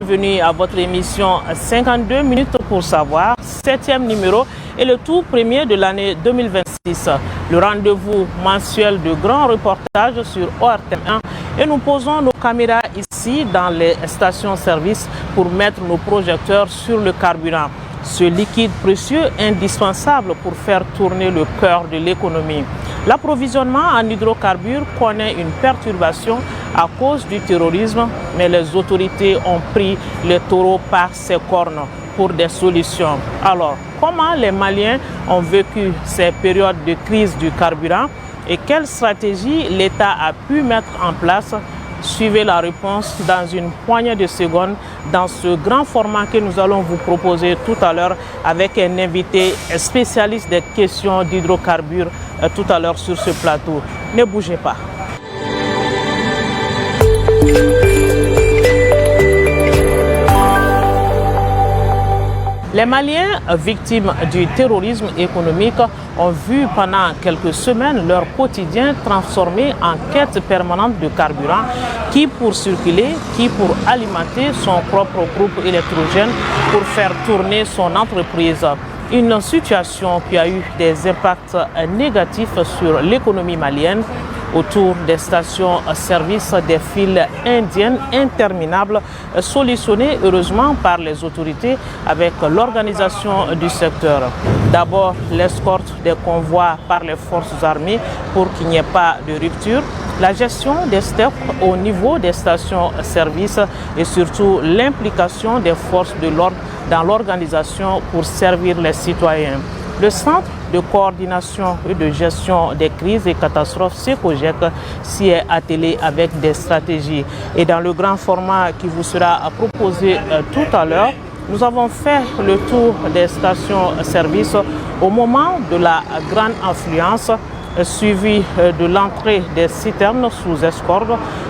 Bienvenue à votre émission 52 minutes pour savoir, 7e numéro et le tout premier de l'année 2026. Le rendez-vous mensuel de grands reportages sur ORTM1 et nous posons nos caméras ici dans les stations-service pour mettre nos projecteurs sur le carburant. Ce liquide précieux indispensable pour faire tourner le cœur de l'économie. L'approvisionnement en hydrocarbures connaît une perturbation à cause du terrorisme, mais les autorités ont pris les taureaux par ses cornes pour des solutions. Alors, comment les Maliens ont vécu ces périodes de crise du carburant et quelle stratégie l'État a pu mettre en place? Suivez la réponse dans une poignée de secondes dans ce grand format que nous allons vous proposer tout à l'heure avec un invité spécialiste des questions d'hydrocarbures tout à l'heure sur ce plateau. Ne bougez pas. Les Maliens victimes du terrorisme économique ont vu pendant quelques semaines leur quotidien transformé en quête permanente de carburant, qui pour circuler, qui pour alimenter son propre groupe électrogène pour faire tourner son entreprise. Une situation qui a eu des impacts négatifs sur l'économie malienne. Autour des stations-service, des files indiennes interminables solutionnées heureusement par les autorités avec l'organisation du secteur. D'abord, l'escorte des convois par les forces armées pour qu'il n'y ait pas de rupture, la gestion des stocks au niveau des stations-service et surtout l'implication des forces de l'ordre dans l'organisation pour servir les citoyens. Le Centre de coordination et de gestion des crises et catastrophes, CECOGEC, s'y est attelé avec des stratégies. Et dans le grand format qui vous sera proposé tout à l'heure, nous avons fait le tour des stations-service au moment de la grande affluence, suivi de l'entrée des citernes sous escorte.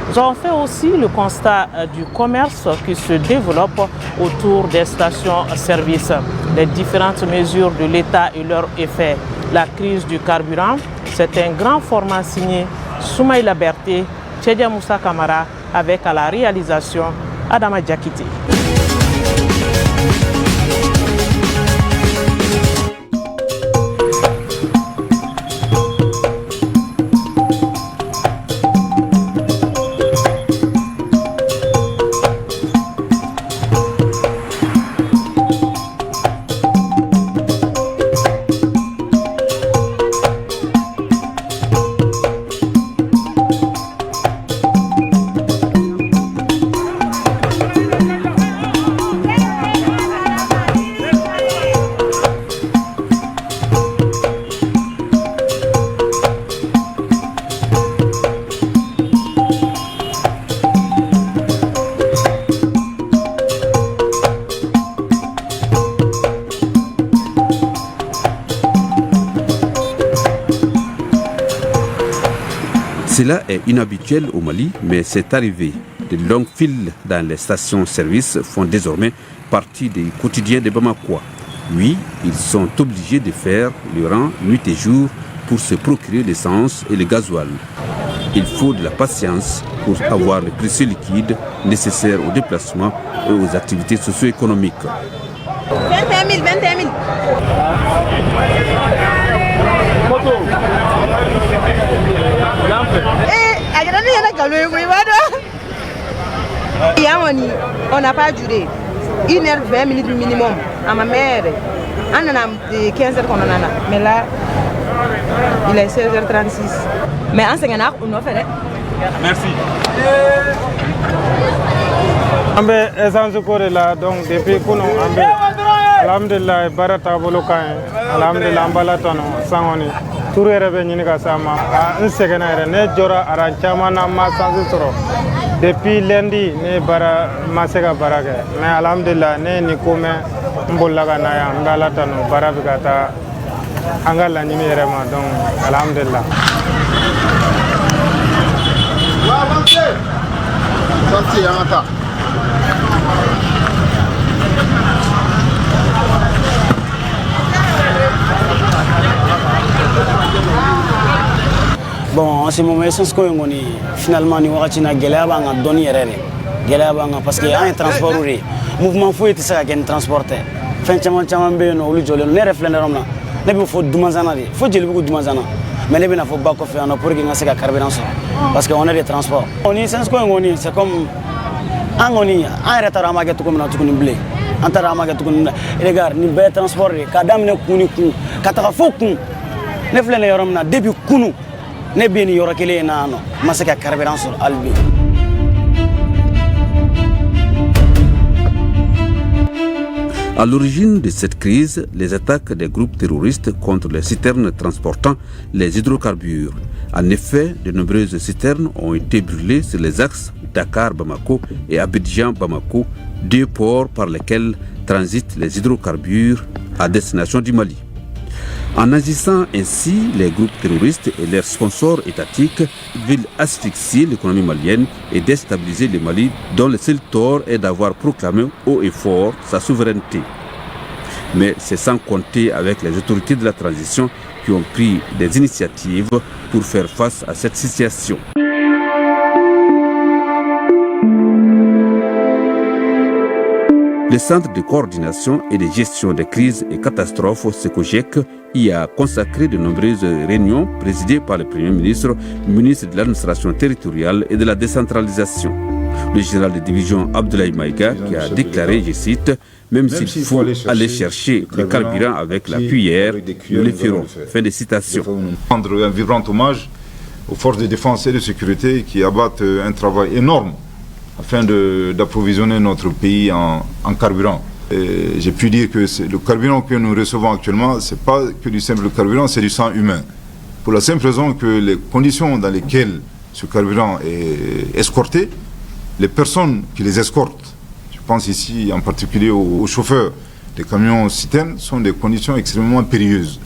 Nous avons fait aussi le constat du commerce qui se développe autour des stations-service, les différentes mesures de l'État et leurs effets. La crise du carburant, c'est un grand format signé Soumaïla Berté, Tchedia Moussa Kamara, avec à la réalisation Adama Diakité. Cela est inhabituel au Mali, mais c'est arrivé. De longues files dans les stations-service font désormais partie des quotidiens des Bamakois. Oui, ils sont obligés de faire le rang nuit et jour pour se procurer l'essence et le gasoil. Il faut de la patience pour avoir le précieux liquide nécessaire au déplacement et aux activités socio-économiques. 21 000, 21 000. On n'a pas duré. 1h20 minutes minimum. À ma mère, on a 15h qu'on en a. Mais là, il est 16h36. Mais en 5 ans, on a fait. Merci. Ambe essence ko la donc depuis kuno ambe alhamdulillah barata bolokan alhamdulillah ambala tono sangoni turere be nyini ka sama en segena ere ne jora aranchama na ma sanzu toro depuis lundi ne bara masega barake mais alhamdulillah ne ni kome mbolla ga na ya ngala tono barabi kata angala nyimi ere ma donc alhamdulillah wa banke santi yanta. Bon, en ce moment, essence ko ngoni finalement ni wakati na gelea ba nga doni yerere. gɛlɛya b'an kan parce que an ye transport de ye mouvement foyi tɛ se ka kɛ ni transport tɛ fɛn caman bɛ yen nɔ olu jɔlen don ne yɛrɛ filɛ nin yɔrɔ min na ne bɛ fɔ Dumanzana de fo Jelibugu Dumanzana mais ne bɛna fɔ ba kɔfɛ yan nɔ pour que n ka se ka carburant sɔrɔ parce que on est des transports ni Sensco in kɔni c'est comme an kɔni an yɛrɛ taara an b'a kɛ cogo min na tuguni bilen an taara an b'a kɛ tuguni regarde nin bɛɛ ye transport de ye k'a daminɛ kun ni kun ka taga fo kun ne filɛ nin yɔrɔ min na depuis kunu ne bɛ nin yɔrɔ kelen in na yan nɔ n ma se ka carburant sɔrɔ hali bi. À l'origine de cette crise, les attaques des groupes terroristes contre les citernes transportant les hydrocarbures. En effet, de nombreuses citernes ont été brûlées sur les axes Dakar-Bamako et Abidjan-Bamako, deux ports par lesquels transitent les hydrocarbures à destination du Mali. En agissant ainsi, les groupes terroristes et leurs sponsors étatiques veulent asphyxier l'économie malienne et déstabiliser le Mali, dont le seul tort est d'avoir proclamé haut et fort sa souveraineté. Mais c'est sans compter avec les autorités de la transition qui ont pris des initiatives pour faire face à cette situation. Le Centre de coordination et de gestion des crises et catastrophes, SECOGEC, y a consacré de nombreuses réunions présidées par le Premier ministre, ministre de l'administration territoriale et de la décentralisation. Le général de division Abdoulaye Maïga qui a déclaré, je cite, « Même s'il faut aller chercher le carburant avec la cuillère, nous le ferons ». Fin de citation. Rendre un vibrant hommage aux forces de défense et de sécurité qui abattent un travail énorme afin d'approvisionner notre pays en carburant. J'ai pu dire que le carburant que nous recevons actuellement, ce n'est pas que du simple carburant, c'est du sang humain. Pour la simple raison que les conditions dans lesquelles ce carburant est escorté, les personnes qui les escortent, je pense ici en particulier aux chauffeurs des camions citernes, sont des conditions extrêmement périlleuses.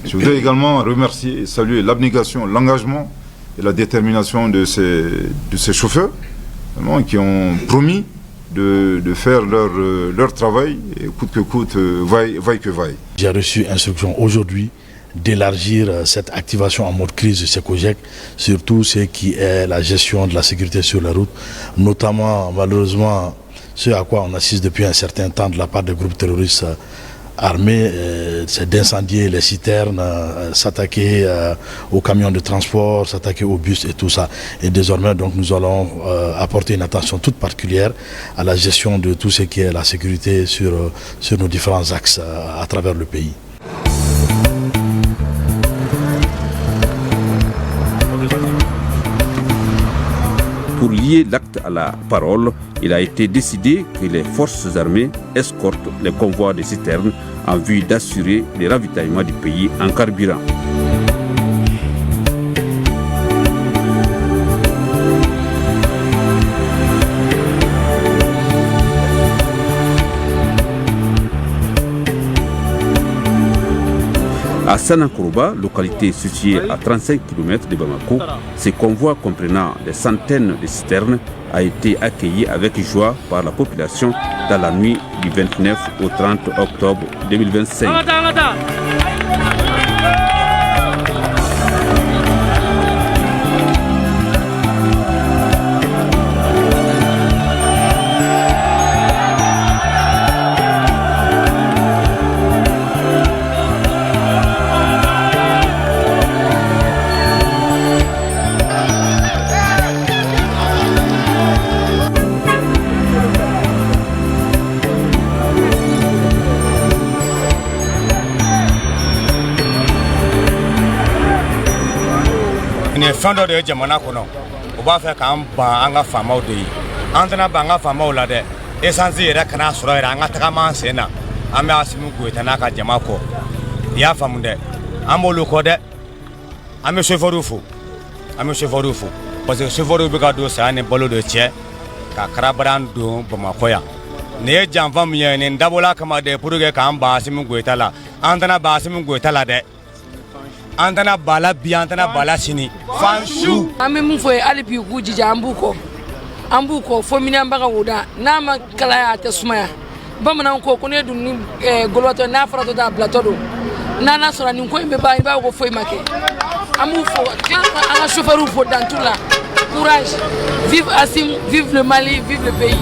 Je voudrais également remercier et saluer l'abnégation, l'engagement et la détermination de ces chauffeurs qui ont promis de faire leur travail, et coûte que coûte, vaille que vaille. J'ai reçu instruction aujourd'hui d'élargir cette activation en mode crise de SECOGEC, surtout ce qui est la gestion de la sécurité sur la route, notamment malheureusement ce à quoi on assiste depuis un certain temps de la part des groupes terroristes armés, c'est d'incendier les citernes, s'attaquer aux camions de transport, s'attaquer aux bus et tout ça. Et désormais, donc, nous allons apporter une attention toute particulière à la gestion de tout ce qui est la sécurité sur nos différents axes à travers le pays. Pour lier l'acte à la parole, il a été décidé que les forces armées escortent les convois de citernes en vue d'assurer le ravitaillement du pays en carburant. À Sanakourouba, localité située à 35 km de Bamako, ce convoi comprenant des centaines de citernes a été accueilli avec joie par la population dans la nuit du 29 au 30 octobre 2025. fɛn dɔ de ye jamana kɔnɔ u b'a fɛ k'an ban an ka faamaw de ye an tɛna ban an ka faamaw la dɛ essence yɛrɛ kana sɔrɔ yɛrɛ an ka tagama an sen na an bɛ Asimi Goyita n'a ka jama kɔ i y'a faamu dɛ an b'olu kɔ dɛ an bɛ chauffeur fo parce que chauffeur bɛ ka don saya ni balo de cɛ ka karabaran don Bamakɔ yan nin ye janfa min ye nin dabɔla kama de pour que k'an ban Asimi Goyita la an tɛna ban Asimi Goyita la dɛ an tɛna bala bi an tɛna bala sini fan su an bɛ mun fɔ ye hali bi u k'u jija an b'u kɔ fo minɛnbaga o da n'a ma kalaya a tɛ sumaya bamananw ko ne dun ni golotɔ n'a faratɔ t'a bilatɔ don n'a sɔrɔ nin ko in bɛ ban i b'a fɔ ko foyi ma kɛ an b'u fɔ an ka chauffeur fo dan t'u la courage. Vive Assim, vive le Mali, vive le pays.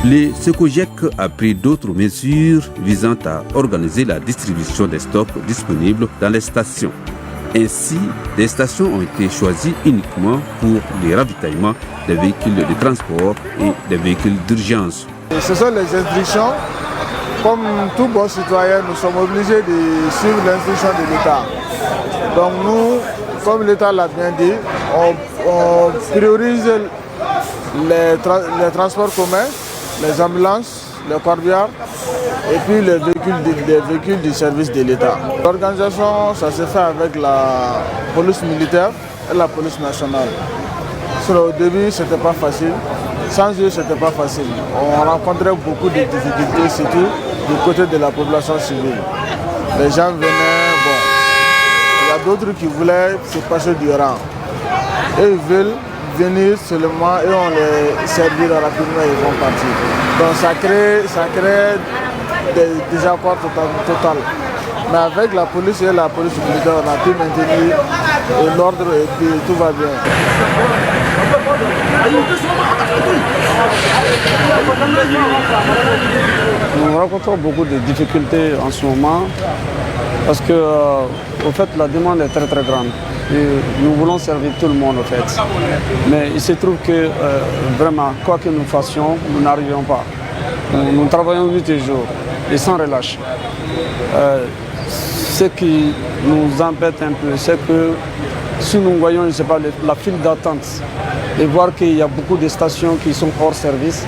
Le Secojec a pris d'autres mesures visant à organiser la distribution des stocks disponibles dans les stations. Ainsi, des stations ont été choisies uniquement pour les ravitaillements des véhicules de transport et des véhicules d'urgence. Ce sont les instructions. Comme tout bon citoyen, nous sommes obligés de suivre l'instruction de l'État. Donc nous, comme l'État l'a bien dit, on priorise les transports communs, les ambulances, les corbières et puis les véhicules du service de l'État. L'organisation, ça se fait avec la police militaire et la police nationale. Au début, ce n'était pas facile. Sans eux, ce n'était pas facile. On rencontrait beaucoup de difficultés, surtout du côté de la population civile. Les gens venaient, bon, il y a d'autres qui voulaient se passer du rang. Et ils veulent venir seulement et on les servira rapidement et ils vont partir. Donc ça crée des accords total. Mais avec la police et la police militaire, on a pu maintenir l'ordre et puis tout va bien. Nous rencontrons beaucoup de difficultés en ce moment parce que au fait, la demande est très très grande. Et nous voulons servir tout le monde au fait. Mais il se trouve que vraiment, quoi que nous fassions, nous n'arriverons pas. Nous travaillons 8 jours et sans relâche. Ce qui nous embête un peu, c'est que si nous voyons, je ne sais pas, la file d'attente et voir qu'il y a beaucoup de stations qui sont hors service,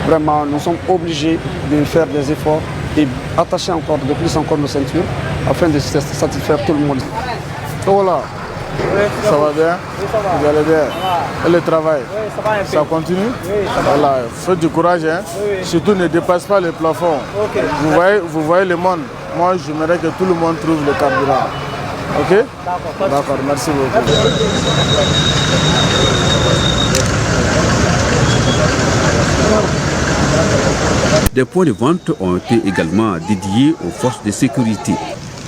vraiment, nous sommes obligés de faire des efforts et attacher encore de plus encore nos ceintures afin de satisfaire tout le monde. Voilà. Ça va bien? Vous allez bien? Et le travail? Ça continue? Voilà, faites du courage, hein? Surtout ne dépasse pas le plafond. Vous voyez le monde. Moi, j'aimerais que tout le monde trouve le carburant. Ok? D'accord, merci beaucoup. Des points de vente ont été également dédiés aux forces de sécurité.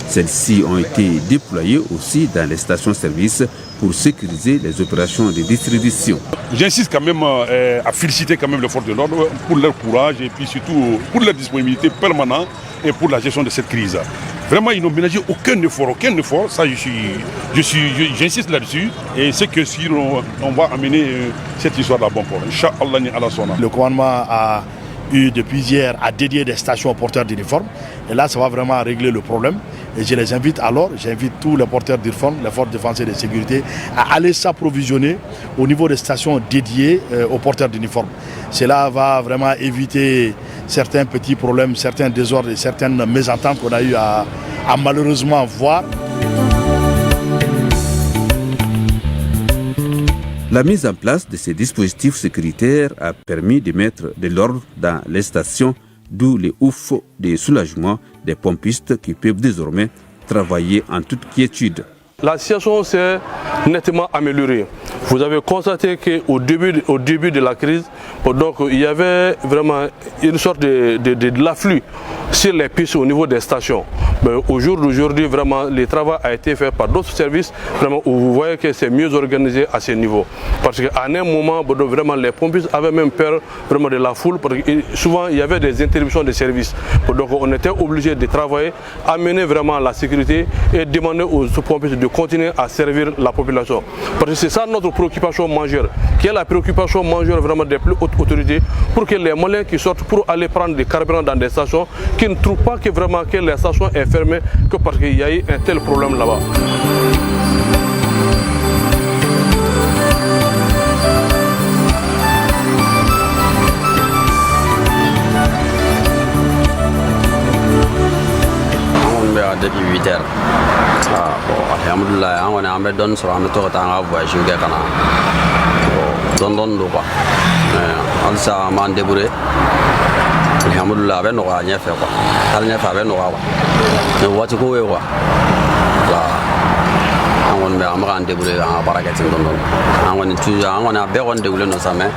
Celles-ci ont été déployées aussi dans les stations-service pour sécuriser les opérations de distribution. J'insiste quand même à féliciter quand même les forces de l'ordre pour leur courage et puis surtout pour leur disponibilité permanente et pour la gestion de cette crise. Vraiment, ils n'ont ménagé aucun effort. Ça, j'insiste là-dessus et c'est que si on va amener cette histoire à bon port. Inch'Allah ni ala sona. Le commandement a eu depuis hier à dédier des stations aux porteurs d'uniformes. Et là, ça va vraiment régler le problème. Et je les invite alors, j'invite tous les porteurs d'uniformes, les forces de défense et de sécurité, à aller s'approvisionner au niveau des stations dédiées aux porteurs d'uniformes. Cela va vraiment éviter certains petits problèmes, certains désordres et certaines mésententes qu'on a eu à malheureusement voir. La mise en place de ces dispositifs sécuritaires a permis de mettre de l'ordre dans les stations, d'où les ouf de soulagement des pompistes qui peuvent désormais travailler en toute quiétude. La situation s'est nettement améliorée. Vous avez constaté qu'au début de la crise, donc, il y avait vraiment une sorte de l'afflux sur les pistes au niveau des stations. Au jour d'aujourd'hui, vraiment, le travail a été fait par d'autres services, vraiment, où vous voyez que c'est mieux organisé à ce niveau. Parce qu'à un moment, vraiment, les pompistes avaient même peur vraiment de la foule, parce que souvent, il y avait des interruptions de services. Donc, on était obligé de travailler, amener vraiment la sécurité et demander aux pompistes de continuer à servir la population. Parce que c'est ça notre préoccupation majeure, qui est la préoccupation majeure vraiment des plus hautes autorités, pour que les Maliens qui sortent pour aller prendre des carburants dans des stations, qui ne trouvent pas que vraiment que les stations est fermée, que parce qu'il y a eu un tel problème là-bas. Depuis 8 heures. Alhamdulillah, on a donné sur un tour de voyage. Don quoi. Ça m'a débrouillé. Alhamdulillah, ben on a rien fait quoi. Rien fait ben on a. Mais what to go quoi. On a débrouillé en baraquette on a bien débrouillé nos amis.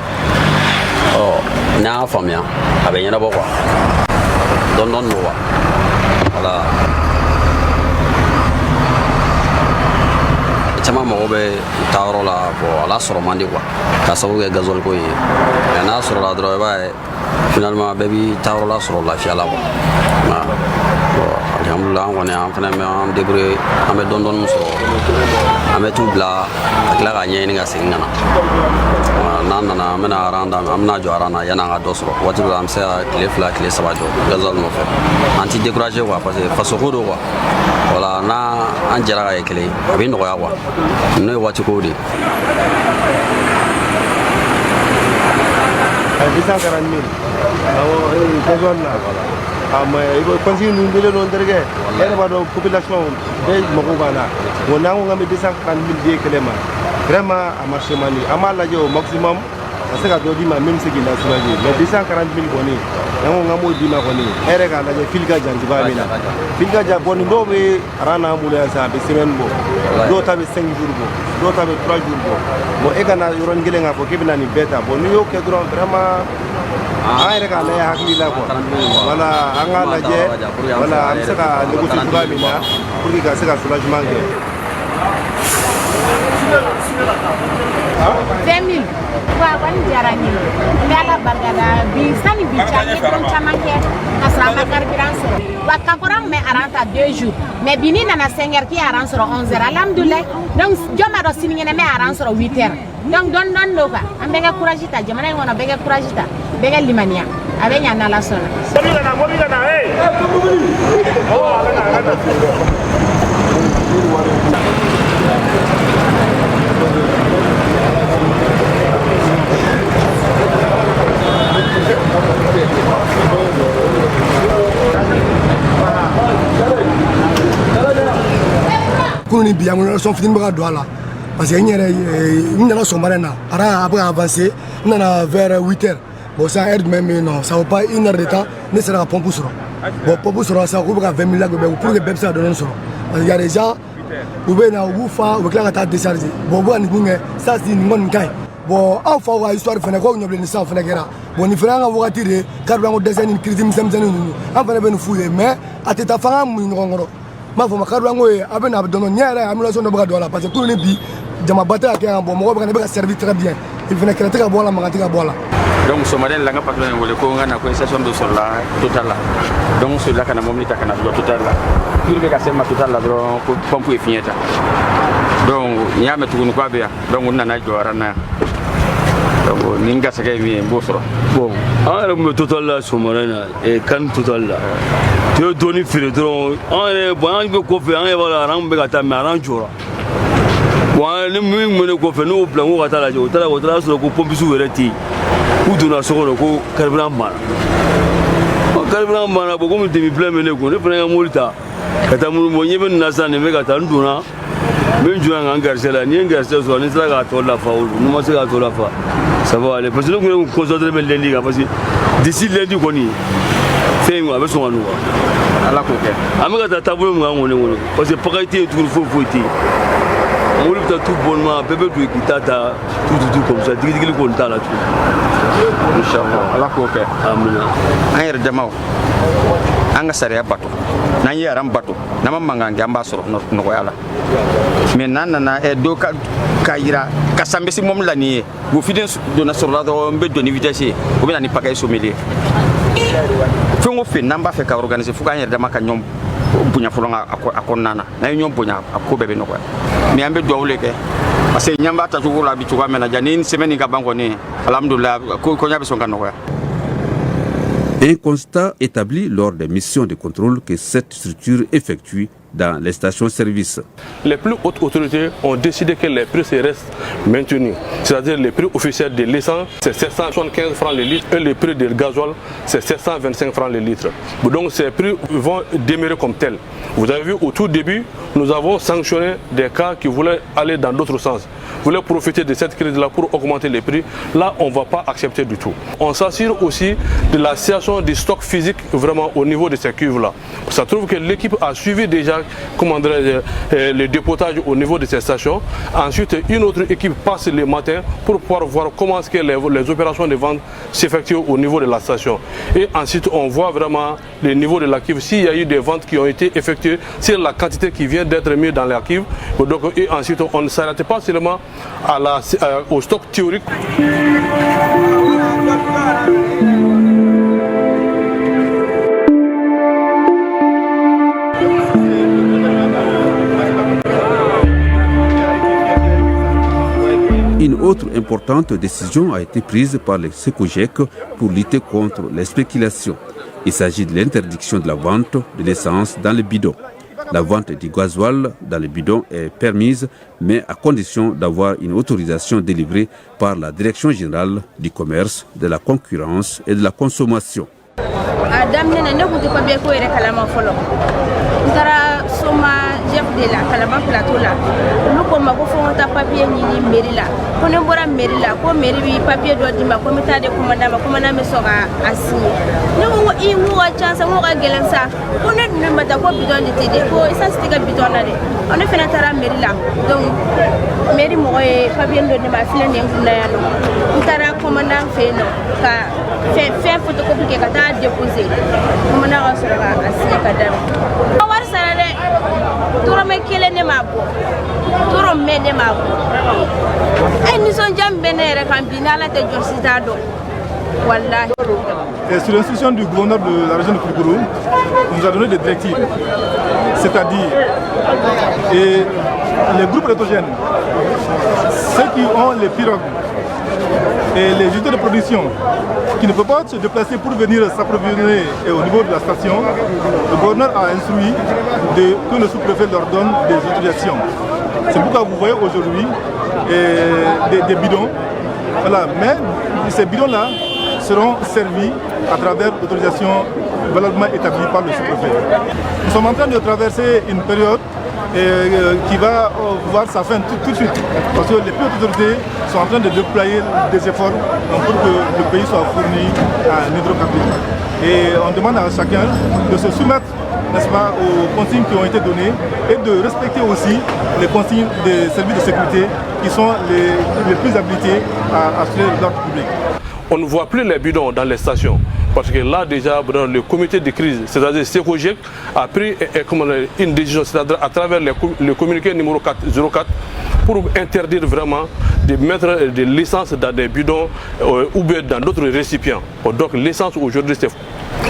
Oh, n'a famille. Avec y'en a beaucoup. Don quoi. Voilà. Caman mago bɛ taa yɔrɔ la bon ala sɔrɔ man di quoi ka sababu kɛ gasoil ko ye mais n'a sɔrɔ la dɔrɔn i b'a ye finalement bɛɛ b'i taa yɔrɔ la sɔrɔ lafiya la quoi bon alhamdulillah an kɔni an fana bɛ an débrouiller an bɛ dɔɔni dɔɔni sɔrɔ an bɛ t'u bila ka tila k'a ɲɛɲini ka segin ka na n'an nana an bɛna aran da an bɛna jɔ aran na yan'an ka dɔ sɔrɔ waati dɔ la an bɛ se ka tile 2 tile 3 jɔ gasoil nɔfɛ an ti décourager quoi parce que fasoko don quoi voilà n'an jɛra ka kɛ kelen a bɛ nɔgɔya quoi n'o ye waati kow de ye. 240 000 gasoil la mais consigne ninnu dilen don n terikɛ e yɛrɛ b'a dɔn population bɛɛ mago b'a la bon n'an ko k'an bɛ 240 000 di kɛlɛ ma vraiment a marché man di an b'a lajɛ au maximum ka se ka dɔ d'i ma même se k'i la soulager mais 240 000 kɔni n'an ko k'an b'o d'i ma kɔni e yɛrɛ k'a lajɛ fili ka jan cogoya min na fili ka jan bon nin dɔw bɛ aran n'an bolo yan sisan a bɛ semaine bɔ dɔw ta bɛ 5 jours bɔ dɔw ta bɛ 3 jours bɔ bon e kana yɔrɔnin kelen k'a fɔ k'e bɛna nin bɛɛ ta bon n'i y'o kɛ dɔrɔn vraiment an yɛrɛ k'a lajɛ hakili la quoi voilà an k'a lajɛ voilà an bɛ se ka négocier cogoya min na pour que ka se ka soulagement kɛ. 20 000 wa kɔni diyara n ye n bɛ ala barikada bi sani bi cɛ an ye don caman kɛ ka sɔrɔ an ma carburant sɔrɔ wa ka fɔra an tun bɛ aran ta 2 jours mais bi ni nana 5 heures k'i ye aran sɔrɔ 11 heures alhamdulilayi donc jɔn b'a dɔn sinikɛnɛ n bɛ aran sɔrɔ 8 heures donc dɔɔni dɔɔni don quoi an bɛɛ kɛ courage ta jamana in kɔnɔ bɛɛ kɛ courage ta bɛɛ kɛ limaniya a bɛ ɲa n'ala sɔnna. Kuni bi an son fitinin bɛ ka don a la parce que n yɛrɛ n nana sɔgɔmada in na aran a bɛ ka avancer n nana vers 8 heures bon ça heure jumɛn bɛ yen nɔ ça vaut pas 1 heure de temps ne sera ka pompe sɔrɔ bon pompe sɔrɔ sisan k'u bɛ ka 20 000 labɛn pour que bɛɛ bɛ se ka dɔɔni sɔrɔ parce que y a des gens u bɛ na u b'u fa u bɛ tila ka taa décharger bon u bɛ ka nin kun kɛ ça c'est nin kɔni ka ɲi bon anw faw ka histoire fɛnɛ k'o ɲɔbilen sisan fɛnɛ kɛra bon nin fɛnɛ an ka wagati de carburant ko dɛsɛ ni crise misɛnmisɛnnin ninnu an fɛnɛ bɛ nin f'u ye mais a tɛ taa f'an ka mun ɲɔgɔn kɔrɔ n b'a fɔ ma carburant ko ye a bɛ na a bɛ dɔɔni ɲɛ yɛrɛ amélioration dɔ bɛ ka don a la parce que kunu ni bi jamaba tɛ ka kɛ yan bon mɔgɔw bɛ ka ne bɛ ka servir très bien il fɛnɛ kɛlɛ tɛ ka bɔ a la mankan tɛ ka bɔ a la. donc sɔgɔmada in la n ka patron ye wele ko n ka na ko station dɔ sɔrɔla Total la donc solila ka na mobili ta ka na jɔ Total la pour que ka se ma Total la dɔrɔn ko pompe ye fiɲɛ ta donc n y'a mɛn tuguni k'a bɛ yan donc n nana jɔ aran na yan donc ni n garisɛgɛ ye min ye n b'o sɔrɔ. bon an yɛrɛ tun bɛ Total la sɔgɔmada in na kan Total la tu ye dɔɔni feere dɔrɔn an yɛrɛ bon an bɛ kɔfɛ an yɛrɛ b'a la aran bɛ ka taa mais aran jɔra bon ni min kun bɛ ne kɔfɛ n'o bila n ko ka taa lajɛ o taara sɔrɔ ko pompisiw yɛrɛ tɛ yen k'u donna so kɔnɔ ko carburant banna carburant banna bon komi demi plein bɛ ne kun ne fana ka mobili ta ka taa mun bon n ɲɛ bɛ nin na sisan nin bɛ ka taa n donna n bɛ n jɔ yan ka n garisɛgɛ la ni ye n garisɛgɛ sɔrɔ ni n sera k'a tɔ lafa o ni n ma se k'a tɔ lafa ça va aller parce que ne kun ye concentré bɛ lundi kan parce que d'ici lundi kɔni fɛn in a bɛ sɔn ka nɔgɔya ala k'o kɛ an bɛ ka taa taabolo min kan kɔni kɔnɔ parce que pagaille tɛ yen tuguni foyi tɛ yen mobili bɛ taa tout bonnement bɛɛ bɛ don k'i ta tout comme ça digidigi kɔni t'a la tuguni. inchallah ala k'o kɛ amina an yɛrɛ damaw an ka sariya bato n'an ye aran bato n'an ma mankan kɛ an b'a sɔrɔ nɔgɔya la mais n'an nana dɔ ka yira karisa n bɛ se mobili la nin ye wo fiden donna sɔrɔla dɔrɔn n bɛ don ni vitesse ye o bɛ na ni pagaille sommelier fɛn o fɛn n'an b'a fɛ ka organiser fo k'an yɛrɛ dama ka ɲɔgɔn bonya fɔlɔ a kɔnɔna na n'an ye ɲɔgɔn bonya a ko bɛɛ bɛ nɔgɔya mais an bɛ dugawu de kɛ parce que ɲan b'a tacogo la a bɛ cogoya min na ja ni semaine ka ban kɔni alhamdulilah koɲa bɛ sɔn ka nɔgɔya. Un constat établi lors des missions de contrôle que cette structure effectue dans les stations-service. Les plus hautes autorités ont décidé que les prix restent maintenus. C'est-à-dire les prix officiels de l'essence, c'est 775 francs le litre et le prix du gasoil, c'est 725 francs le litre. Donc ces prix vont demeurer comme tels. Vous avez vu au tout début, nous avons sanctionné des cas qui voulaient aller dans d'autres sens. voulaient profiter de cette crise-là pour augmenter les prix, là on ne va pas accepter du tout. On s'assure aussi de la situation du stock physique vraiment au niveau de ces cuves-là. Ça trouve que l'équipe a suivi déjà le dépotage au niveau de ces stations. Ensuite, une autre équipe passe le matin pour pouvoir voir comment est-ce que les opérations de vente s'effectuent au niveau de la station. Et ensuite, on voit vraiment le niveau de la cuve, s'il y a eu des ventes qui ont été effectuées, c'est la quantité qui vient d'être mise dans la cuve. Donc, et ensuite, on ne s'arrête pas seulement au stock théorique. Une autre importante décision a été prise par le Secojec pour lutter contre les spéculations. Il s'agit de l'interdiction de la vente de l'essence dans les bidons. La vente du gasoil dans les bidons est permise, mais à condition d'avoir une autorisation délivrée par la Direction générale du commerce, de la concurrence et de la consommation. Chef de la Calaban plateau là nous comme ko fon ta papier ni mairie là ko ne bora mairie là ko mairie bi papier do di ma ko meta de commandant me sera assis nous i wo chance mo ga gelensa ko ne ne mata ko bidon de tede ko ça c'était bidon là de on est fait tara mairie là donc mairie mo e papier do di ma file ne nguna ya no tara commandant fait no ka fait photocopie ke ka ta déposer commandant sera assis ka dam war sara de toro me kele ne mabo toro me ne mabo ay ni son jambe ne re kan binala te jorsita do wallahi. Et sur l'instruction du gouverneur de la région de Kulguru, il nous a donné des directives, c'est-à-dire les groupes électrogènes, ceux qui ont les pirogues et les unités de production qui ne peuvent pas se déplacer pour venir s'approvisionner au niveau de la station, le gouverneur a instruit que le sous-préfet leur donne des autorisations. C'est pourquoi vous voyez aujourd'hui des bidons. Voilà. Mais ces bidons-là seront servis à travers l'autorisation valablement établie par le sous-préfet. Nous sommes en train de traverser une période qui va voir sa fin tout de suite. Parce que les autorités sont en train de déployer des efforts pour que le pays soit fourni à un hydrocarbure. Et on demande à chacun de se soumettre, n'est-ce pas, aux consignes qui ont été données et de respecter aussi les consignes des services de sécurité qui sont les plus habilités à assurer l'ordre public. On ne voit plus les bidons dans les stations. Parce que là déjà, le comité de crise, c'est-à-dire Secojec, a pris une décision, c'est-à-dire à travers le communiqué numéro 04, pour interdire vraiment de mettre de l'essence dans des bidons ou bien dans d'autres récipients. Donc l'essence aujourd'hui, c'est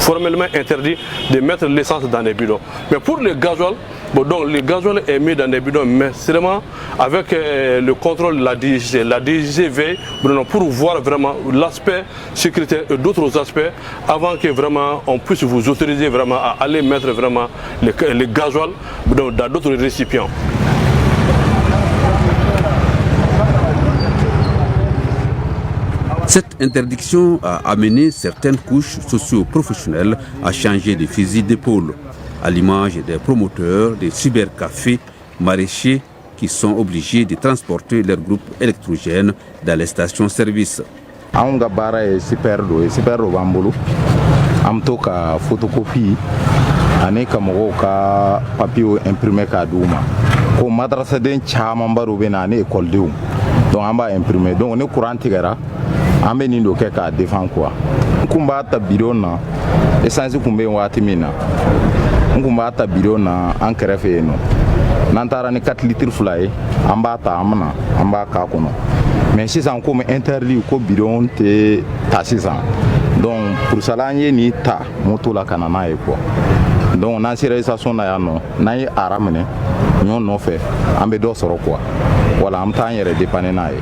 formellement interdit de mettre l'essence dans des bidons. Mais pour le gasoil, donc le gasoil est mis dans des bidons, mais seulement avec le contrôle de la DGC. La DGC veille pour voir vraiment l'aspect sécuritaire et d'autres aspects avant que vraiment on puisse vous autoriser vraiment à aller mettre vraiment le gasoil dans d'autres récipients. Cette interdiction a amené certaines couches socio-professionnelles à changer de fusil d'épaule, à l'image des promoteurs, des cybercafés, maraîchers qui sont obligés de transporter leurs groupes électrogènes dans les stations-service. On a super bambolo, am to ka photocopie, ane ka mogo ka papier imprimé ka douma. Ko madrasa den chama baro bena ne école deum. Donc on va imprimer. Donc on est courant tigara. Ambe ni ndo ke ka défend quoi. Kumba ta bidona essence kumbe wati mina. Kumba ta bidona en krefe no. Nantara ni 4 litres fly amba ta amna amba ka kono. Mais si ça comme interdit ko bidon te ta 600. Donc pour cela ni ta moto la kanana e quoi. Donc on a séré ça son na no na yi aramene nyon no fait ambe do soro quoi. Wala am ta yere dépanner na e.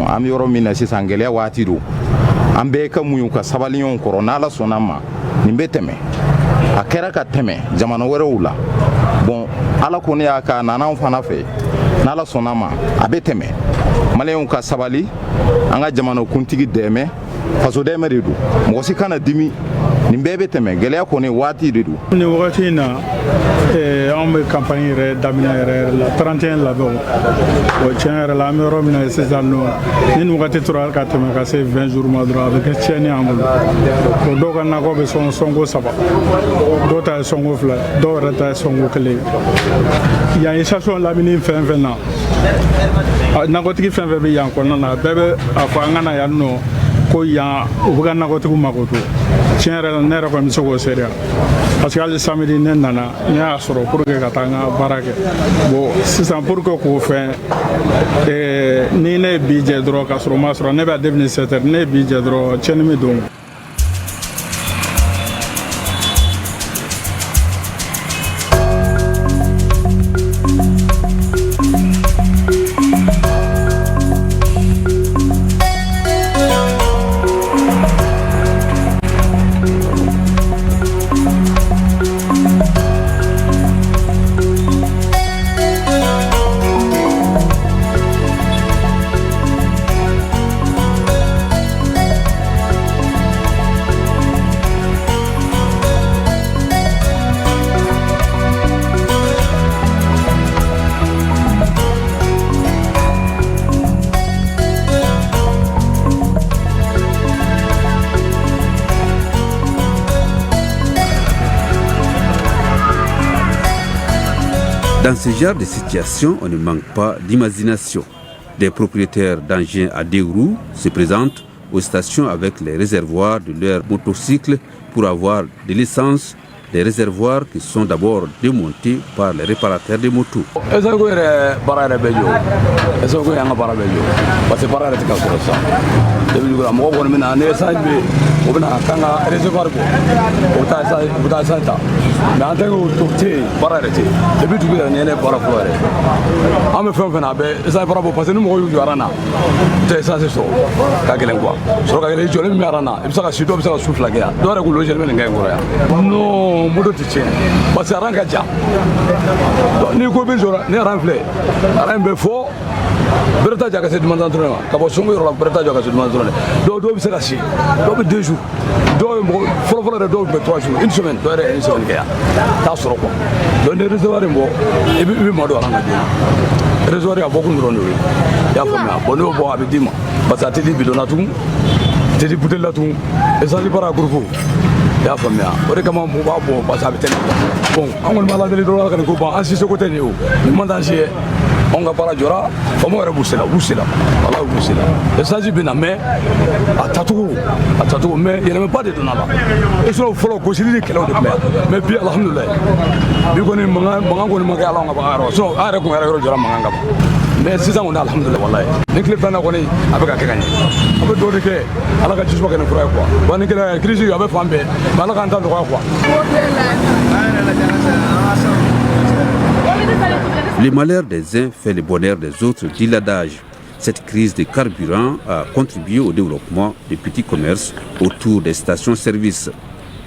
Am yoro mina si sangele wati do ambe ka muyu ka sabalion corona la sonama nimbe teme akera ka teme jamano were wula bon ala ko ne aka nana fana fe nala sonama abe teme maleon ka sabali anga jamano kuntigi deme faso deme redu mo si kana dimi nin bɛɛ bɛ tɛmɛ gɛlɛya kɔni waati de don. Ni wagati in na an bɛ campagne yɛrɛ daminɛ yɛrɛ la 31 labɛnw o tiɲɛ yɛrɛ la an bɛ yɔrɔ min na sisan nɔ ni nin wagati tora ka tɛmɛ ka se 20 jours ma dɔrɔn a bɛ kɛ tiɲɛni an bolo o dɔw ka nakɔ bɛ sɔn sɔnko 3 dɔw ta ye sɔnko 2 dɔw yɛrɛ ta ye sɔnko 1 yan ye station lamini fɛn fɛn na nakɔtigi fɛn fɛn bɛ yan kɔnɔna na bɛɛ bɛ a fɔ an ka na yan nɔ ko yan u bɛ ka nakɔtigiw mako to tiɲɛ yɛrɛ la ne yɛrɛ kɔni bɛ se k'o seereya parce que hali samedi ne nana ne y'a sɔrɔ pour que ka taa n ka baara kɛ bon sisan pour que k'o fɛn ni ne ye bi jɛ dɔrɔn k'a sɔrɔ n m'a sɔrɔ ne b'a devenir 7 heures ne ye bi jɛ dɔrɔn tiɲɛni bɛ don. Dans ce genre de situation, on ne manque pas d'imagination. Des propriétaires d'engins à 2 roues se présentent aux stations avec les réservoirs de leurs motocycles pour avoir de l'essence. Des réservoirs qui sont d'abord démontés par les réparateurs de motos. moto ti tiɲɛ parce que aran ka jan ni ko bɛ sɔrɔ ne aran filɛ aran bɛ fɔ bereta ja ka se dimanche dɔrɔn ma ka bɔ sonko yɔrɔ la bereta ja ka se dimanche dɔrɔn dɔw bɛ se ka si dɔw bɛ 2 jours dɔw ye mɔgɔ fɔlɔ yɛrɛ dɔw bɛ 3 jours une semaine dɔw yɛrɛ ye une semaine kɛ yan t'a sɔrɔ quoi donc ni réservoir in bɔ i bɛ maa dɔn aran ka den réservoir ka bɔ kun dɔrɔn de ye i y'a faamuya bon n'o bɔ a bɛ d'i ma parce que a tɛ di bidon na tugun a tɛ di bouteille la tugun essence bara groupe y'a faamuya o de kama mun b'a bɔ parce que a bɛ tɛmɛ bon an kɔni b'a ladeli dɔrɔn ka nin ko ban an si seko tɛ nin ye o nin man t'an si ye anw ka baara jɔra faamaw yɛrɛ b'u se la wala b'u se la essence bɛ na mais a tacogo mais yɛlɛmaba de donna la et sinon fɔlɔ gosili ni kɛlɛw de tun bɛ yan mais bi alhamdulilayi bi kɔni mankan kɔni ma kɛ ala ka bagan yɔrɔ sinon an yɛrɛ kun yɛrɛ yɔrɔ jɔra mankan kama mais sisan kɔni alhamdulilayi walayi ni tile filanan kɔni a bɛ ka kɛ ka ɲɛ a bɛ dɔw de kɛ ala ka jisuma kɛ nin fura ye quoi wa ni kɛra crise a bɛ fan bɛɛ mais ala k'an ta nɔgɔya quoi. Le malheur des uns fait le bonheur des autres, dit l'adage. Cette crise de carburant a contribué au développement des petits commerces autour des stations-service.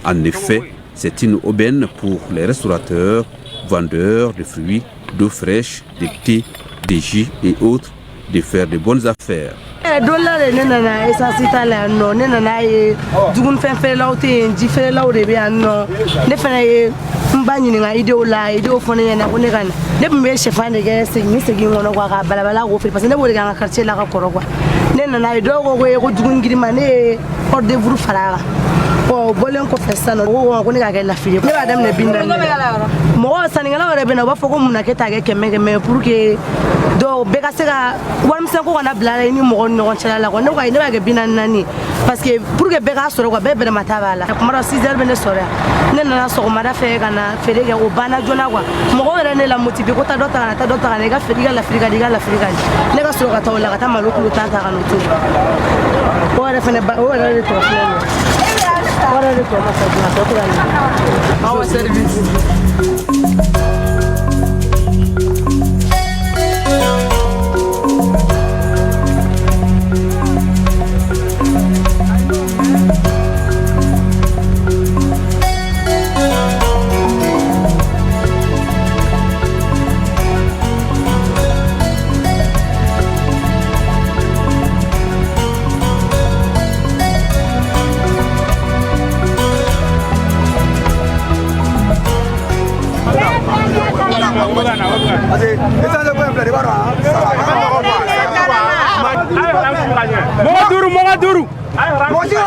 En effet, c'est une aubaine pour les restaurateurs, vendeurs de fruits, d'eau fraîche, de thé, de jus et autres de faire de bonnes affaires. Dollar ne nana essence ta la no ne nana ye dugun fɛn feerelaw tɛ yen ji feerelaw de bɛ yan nɔ ne fana ye n ba ɲininka idew la idew fɔ ne ɲɛna ko ne ka na ne tun bɛ sɛfan de kɛ segin kɔnɔ quoi ka balabala k'o feere parce que ne b'o de kɛ an ka quartier la ka kɔrɔ quoi ne nana ye dɔw ko ko dugun girinma ne ye hors d'œuvre fara a kan o bɔlen kɔfɛ sisan nɔ ko ne ka kɛ lafili ye ne b'a daminɛ 40 mɔgɔ sannikɛlaw yɛrɛ bɛ na u b'a fɔ ko mun na kɛ t'a kɛ 100 pour que dɔw bɛɛ ka se ka warimisɛn ko kana bila i ni mɔgɔ ni ɲɔgɔn cɛla la quoi ne b'a kɛ 40 parce que pour que bɛɛ k'a sɔrɔ quoi bɛɛ bɛrɛma ta b'a la kuma dɔ 6 heures bɛ ne sɔrɔ yan ne nana sɔgɔmada fɛ ka na feere kɛ o banna joona quoi mɔgɔw yɛrɛ ne la motiver ko taa dɔ ta ka na taa dɔ ta ka na i ka feere i ka lafili ka di i ka lafili ka di ne ka sɔrɔ ka taa o la ka taa malo kilo 10 ta ka n'o to yen o yɛrɛ fɛnɛ o yɛrɛ de tɔ filɛ nin ye o yɛrɛ de tɔ ma fɛ joona tɔ tɛ ka ɲɛ aw service.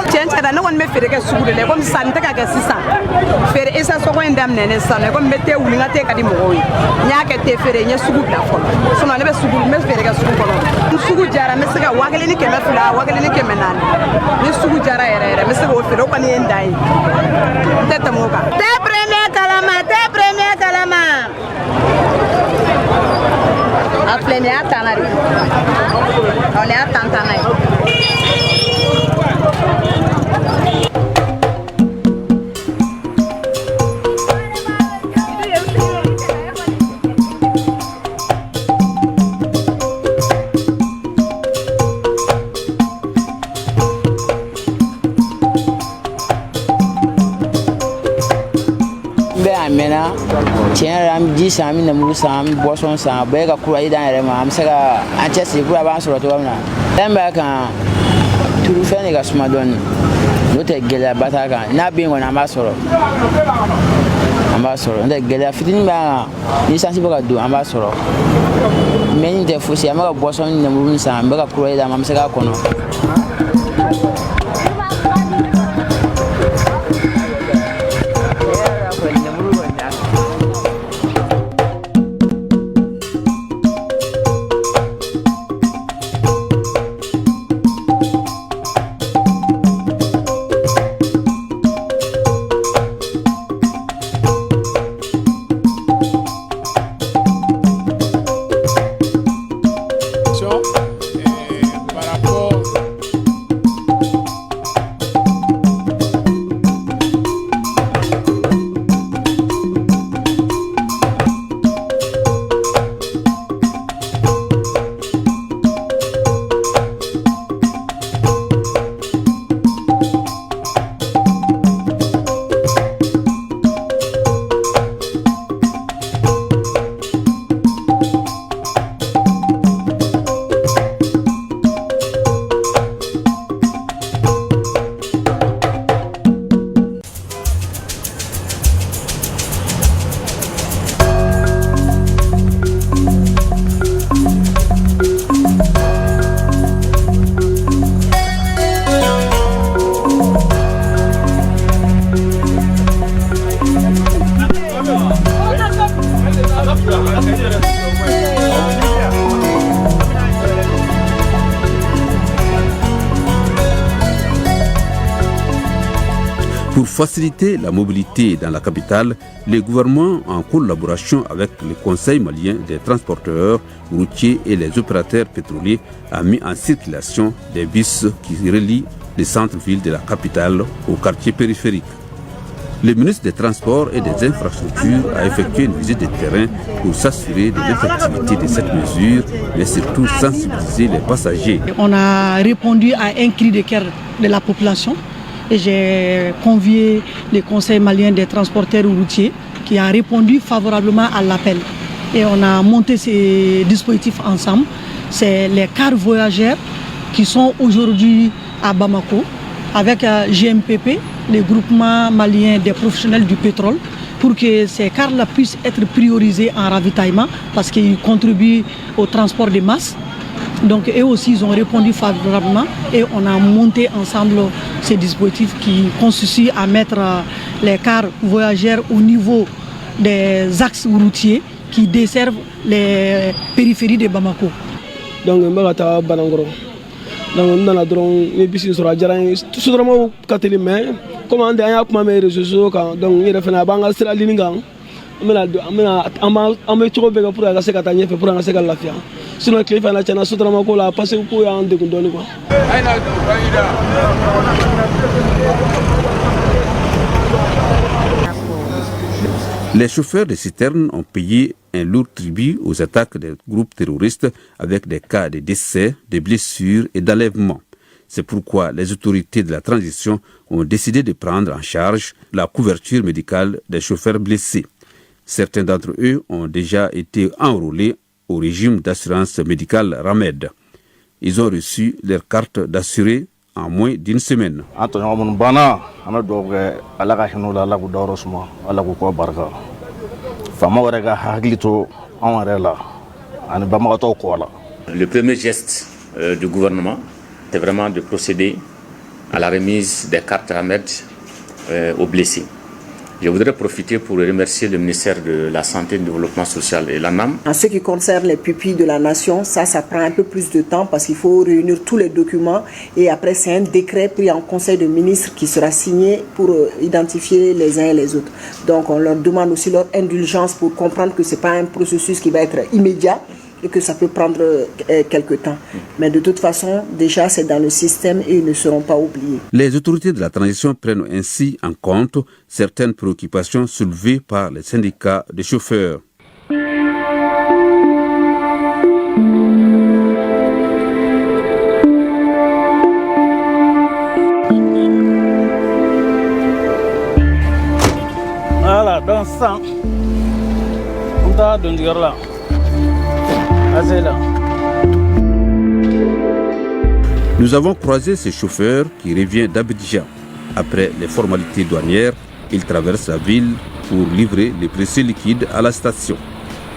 Cɛncɛn ne kɔni bɛ feere kɛ sugu de la komi sisan n tɛ ka kɛ sisan feere isasogo in daminɛnen sisan komi n bɛ te wuli n ka te ka di mɔgɔw ye n y'a kɛ te feere n ye sugu bila fɔlɔ sinon ne bɛ feere kɛ sugu kɔnɔ ni sugu jara n bɛ se ka 1000 ni 200 1000 ni 400 ni sugu jara yɛrɛ yɛrɛ n bɛ se k'o feere o kɔni ye n dan ye n tɛ tɛmɛ o kan. Te premier kalama a filɛ nin y'a tanna de nin y'a tantanna ye. Mena tiɲɛ an bɛ ji san an bɛ lemuru san an bɛ boisson san bɛɛ ka kura d'an yɛrɛ ma an bɛ se ka an cɛsiri kura b'an sɔrɔ cogoya min na fɛn b'a kan turufɛn de ka suma dɔɔnin n'o tɛ gɛlɛyaba t'a kan n'a bɛ yen kɔni an b'a sɔrɔ n'o tɛ gɛlɛya fitinin b'an kan ni sanji bɛ ka don an b'a sɔrɔ mais nin tɛ fosi an bɛ ka boisson ni lemuru san an bɛ ka kura d'an ma an bɛ se k'a kɔnɔ. Pour faciliter la mobilité dans la capitale, le gouvernement, en collaboration avec le Conseil malien des transporteurs routiers et les opérateurs pétroliers, a mis en circulation des bus qui relient les centres-villes de la capitale aux quartiers périphériques. Le ministre des Transports et des Infrastructures a effectué une visite de terrain pour s'assurer de l'effectivité de cette mesure, mais surtout sensibiliser les passagers. On a répondu à un cri de cœur de la population. Et j'ai convié le Conseil malien des transporteurs routiers qui a répondu favorablement à l'appel. Et on a monté ces dispositifs ensemble. C'est les cars voyageurs qui sont aujourd'hui à Bamako avec GMPP, le groupement malien des professionnels du pétrole, pour que ces cars-là puissent être priorisés en ravitaillement parce qu'ils contribuent au transport de masse. Donc eux aussi ils ont répondu favorablement et on a monté ensemble ces dispositifs qui consistent à mettre les cars voyageurs au niveau des axes routiers qui desservent les périphéries de Bamako. Donc je suis Banangoro. Donc on a des bus sur la jarre. Tout ce drama kateli mais comme on dit on a comment mes réseaux sociaux donc il y a fait na banga sera liningang. Amena cogo bɛɛ kɛ pour que a ka se ka taa ɲɛfɛ pour que a ka se ka lafiya sinon tile fana tiɲɛna sotarama ko la parce que ko y'an degun dɔɔni quoi. Les chauffeurs de citernes ont payé un lourd tribut aux attaques des groupes terroristes avec des cas de décès, de blessures et d'enlèvements. C'est pourquoi les autorités de la transition ont décidé de prendre en charge la couverture médicale des chauffeurs blessés. Certains d'entre eux ont déjà été enrôlés au régime d'assurance médicale RAMED. Ils ont reçu leur carte d'assuré en moins d'une semaine. Le premier geste du gouvernement, c'est vraiment de procéder à la remise des cartes AMED aux blessés. Je voudrais profiter pour remercier le ministère de la Santé et du Développement social et l'ANAM. En ce qui concerne les pupilles de la nation, ça prend un peu plus de temps parce qu'il faut réunir tous les documents et après c'est un décret pris en conseil de ministres qui sera signé pour identifier les uns et les autres. Donc on leur demande aussi leur indulgence pour comprendre que ce n'est pas un processus qui va être immédiat et que ça peut prendre quelques temps. Mais de toute façon, déjà c'est dans le système et ils ne seront pas oubliés. Les autorités de la transition prennent ainsi en compte certaines préoccupations soulevées par les syndicats de chauffeurs. Voilà, dans ça, on a donné là. Nous avons croisé ce chauffeur qui revient d'Abidjan. Après les formalités douanières, il traverse la ville pour livrer les précieux liquides à la station.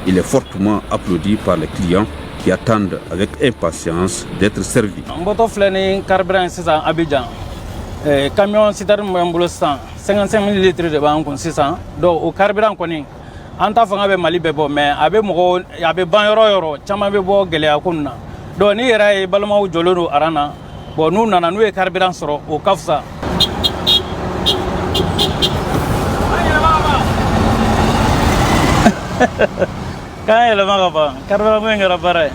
Il est fortement applaudi par les clients qui attendent avec impatience d'être servis. Camion citerne 55 000 litres de banque, 600. Donc au carburant, anta fanga be mali be bo mais abe mo abe ban yoro chama be bo gele akunna do ni era e balma joloro arana bo nu nana nu e carburant soro o kafsa kan ele ma ba carburant mo ngara bare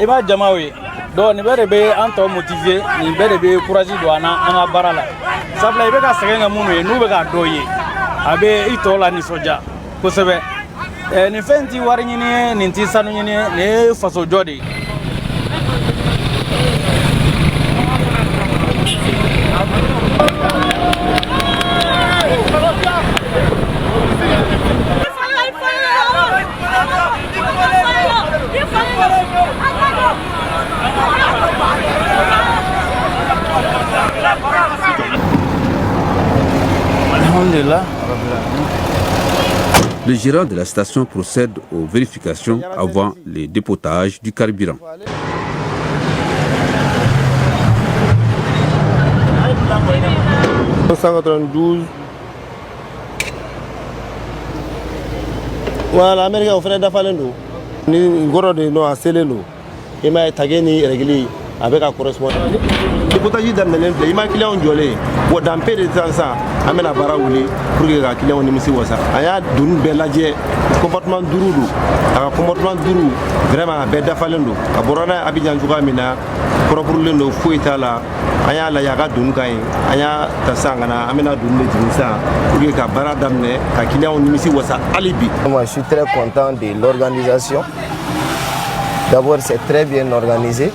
iba jamawi donc ni bere be an tɔ motivé ni bere be courage do ana an ka baara la sabula i bɛ ka sɛgɛn kɛ minnu ye n'u bɛ ka dɔ ye a bɛ i tɔ la nisɔndiya kosɛbɛ nin fɛn ti wari ɲini ye nin ti sanu ɲini ye nin ye faso jɔ de ye. Le gérant de la station procède aux vérifications avant le dépotage du carburant. Voilà, Américain au frère d'Afalendo. Ni goro de no aselelo. Et ma tageni régli avec un correspondant. Le potager d'amener il m'a client jolé. Ou d'ampé de ça amena baraouli pour que la client nimisi wasa. Aya dun belaje comportement durudu. Un comportement duru vraiment be d'Afalendo. A borona Abidjan juga mina propulendo fuitala. Aya la yaga dun kai. Aya tasangana amena dun le jinsa pour que la bara d'amener la client nimisi wasa alibi. Moi je suis très content de l'organisation. D'abord c'est très bien organisé.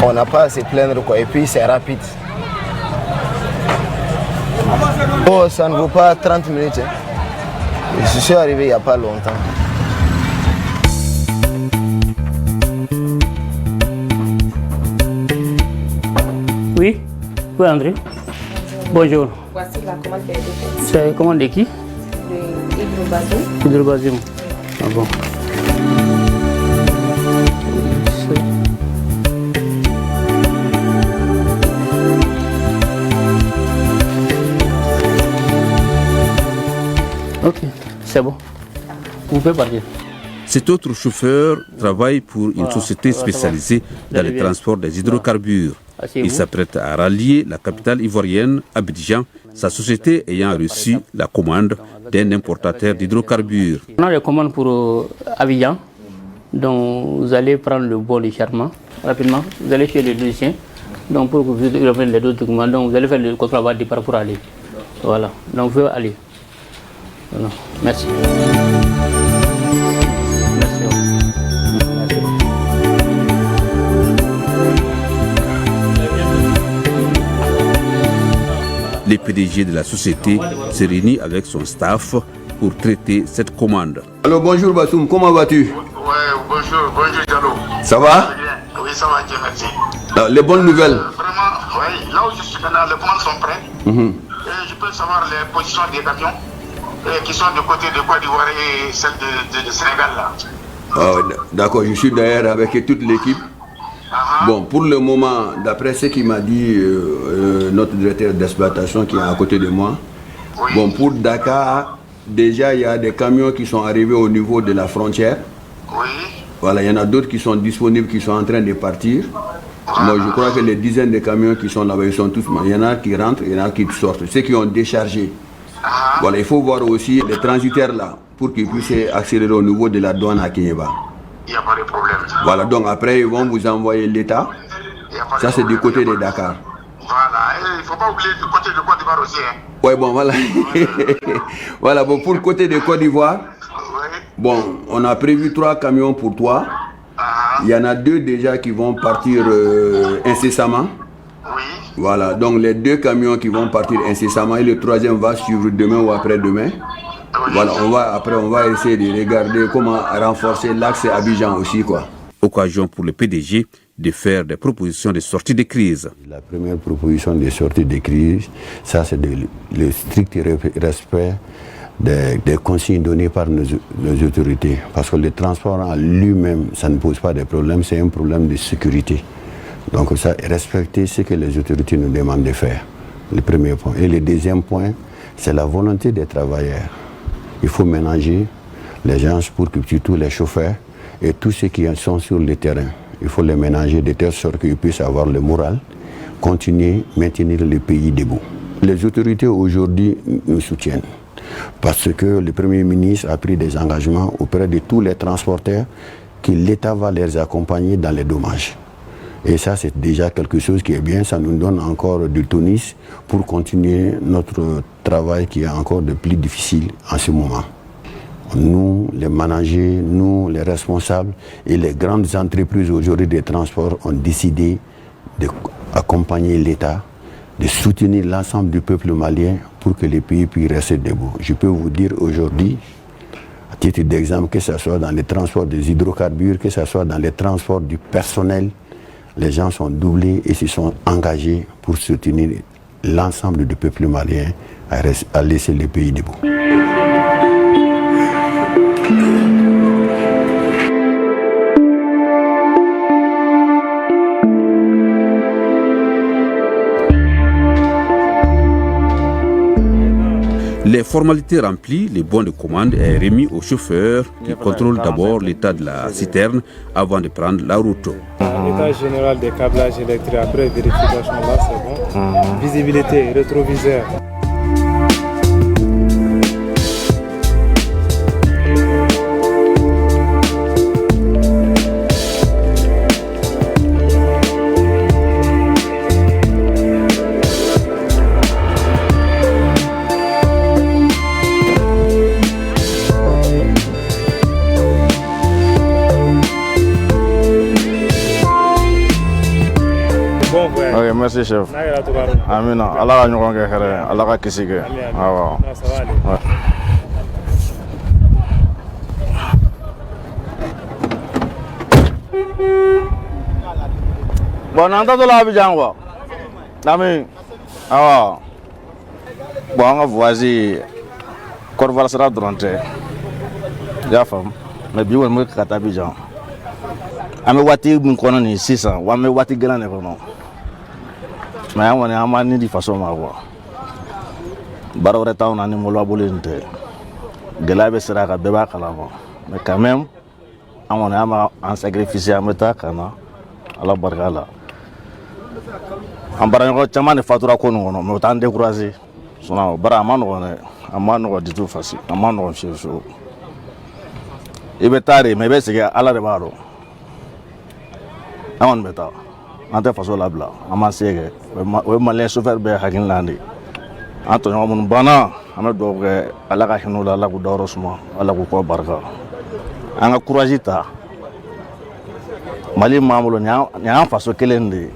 On n'a pas à se plaindre quoi. Et puis c'est rapide. Oh, ça ne vaut pas 30 minutes. Hein. Je suis arrivé il n'y a pas longtemps. Oui, oui André. Bonjour. Voici la commande qui a été faite. C'est commande de qui? De Hydrobasum. Hydrobasum. Ah bon. Ok, c'est bon. Vous pouvez partir. Cet autre chauffeur travaille pour une société spécialisée dans le transport des hydrocarbures. Il s'apprête à rallier la capitale ivoirienne, Abidjan, sa société ayant reçu la commande d'un importateur d'hydrocarbures. On a les commandes pour Abidjan, donc vous allez prendre le bol de chargement rapidement. Vous allez chez le logicien, donc pour que vous ayez les deux documents, donc vous allez faire le contrat de départ pour aller. Voilà, donc vous pouvez aller. Voilà. Merci. Le PDG de la société se réunit avec son staff pour traiter cette commande. Alors bonjour Bassoum, comment vas-tu? Ouais, bonjour Diallo. Ça va? Oui, ça va, Dieu merci. Les bonnes nouvelles. Vraiment, oui, là où je suis maintenant, les commandes sont prêtes. Et je peux voulu savoir les positions des camions qui sont du côté de Côte d'Ivoire et celle de Sénégal là. D'accord, je suis d'ailleurs avec toute l'équipe. Bon, pour le moment, d'après ce qu'il m'a dit notre directeur d'exploitation qui est à côté de moi, bon, pour Dakar, déjà il y a des camions qui sont arrivés au niveau de la frontière. Voilà, il y en a d'autres qui sont disponibles, qui sont en train de partir. Moi, je crois que les dizaines de camions qui sont là-bas, ils sont tous morts. Il y en a qui rentrent, il y en a qui sortent. Ceux qui ont déchargé. Voilà, il faut voir aussi les transitaires là, pour qu'ils puissent accélérer au niveau de la douane à Kenyeba. Il n'y a pas de problème. Voilà, donc après, ils vont vous envoyer l'État. Ça, c'est du côté de Dakar. Voilà, et il ne faut pas oublier du côté de Côte d'Ivoire aussi. Hein. Ouais, bon, voilà. Voilà, bon, pour le côté de Côte d'Ivoire, bon, on a prévu 3 camions pour toi. Il y en a 2 déjà qui vont partir incessamment. Voilà, donc les 2 camions qui vont partir incessamment et le 3e va suivre demain ou après-demain. Voilà, on va essayer de regarder comment renforcer l'axe Abidjan aussi, quoi. Occasion pour le PDG de faire des propositions de sortie de crise. La première proposition de sortie de crise, ça c'est le strict respect des consignes données par nos autorités. Parce que le transport en lui-même, ça ne pose pas de problème, c'est un problème de sécurité. Donc ça, respecter ce que les autorités nous demandent de faire, le premier point. Et le deuxième point, c'est la volonté des travailleurs. Il faut ménager les gens pour que surtout les chauffeurs et tous ceux qui sont sur le terrain, il faut les ménager de telle sorte qu'ils puissent avoir le moral, continuer, maintenir le pays debout. Les autorités aujourd'hui nous soutiennent parce que le Premier ministre a pris des engagements auprès de tous les transporteurs que l'État va les accompagner dans les dommages. Et ça, c'est déjà quelque chose qui est bien, ça nous donne encore du tonus pour continuer notre travail qui est encore de plus difficile en ce moment. Nous, les managers, nous, les responsables et les grandes entreprises aujourd'hui de transport ont décidé d'accompagner l'État, de soutenir l'ensemble du peuple malien pour que le pays puisse rester debout. Je peux vous dire aujourd'hui, à titre d'exemple, que ce soit dans les transports des hydrocarbures, que ce soit dans les transports du personnel, les gens sont doublés et se sont engagés pour soutenir l'ensemble du peuple malien à laisser le pays debout. Les formalités remplies, les bons de commande est remis au chauffeur qui contrôle d'abord l'état de la citerne avant de prendre la route. L'état général des câblages électriques, après vérification là c'est bon. Visibilité, rétroviseur. Ok, merci chef. Amina, Allah ka ɲɔgɔn kɛ hɛrɛ, Allah ka kisi kɛ. Awɔ. Bon, n'an tatɔ la Abidjan quoi. Ami, awɔ. Bon, an ka voyage Côte d'Ivoire sira dɔrɔn tɛ. I y'a faamu. Mais bi kɔni bɛ ka taa Abidjan. An bɛ waati min kɔnɔ nin sisan, wa an bɛ waati gɛlɛn de kɔnɔ. Mais an kɔni an b'a ni di faso ma quoi. Baara wɛrɛ t'anw na ni mɔlɔ bolo in tɛ. Gɛlɛya bɛ sira kan bɛɛ b'a kalama. Mais quand même, an kɔni an b'an sacrifier an bɛ taa ka na Ala barika la. An baaraɲɔgɔn caman de fatura ko nin kɔnɔ mais o t'an décourager. Sinon baara a ma nɔgɔn dɛ, a ma nɔgɔn du tout facile, a ma nɔgɔn fiyewu fiyewu. I bɛ taa de mais i bɛ segin Ala de b'a dɔn. An kɔni bɛ taa. An tɛ faso labila, an m'an se kɛ. O ye maliyɛn chauffeur bɛɛ hakilina de ye. An tɔɲɔgɔn minnu banna, an bɛ dugawu kɛ Ala ka hinɛ u la, Ala k'u dayɔrɔ suma, Ala k'u kɔ barika. An ka courage ta. Mali m'an bolo, nin y'an faso kelen de ye.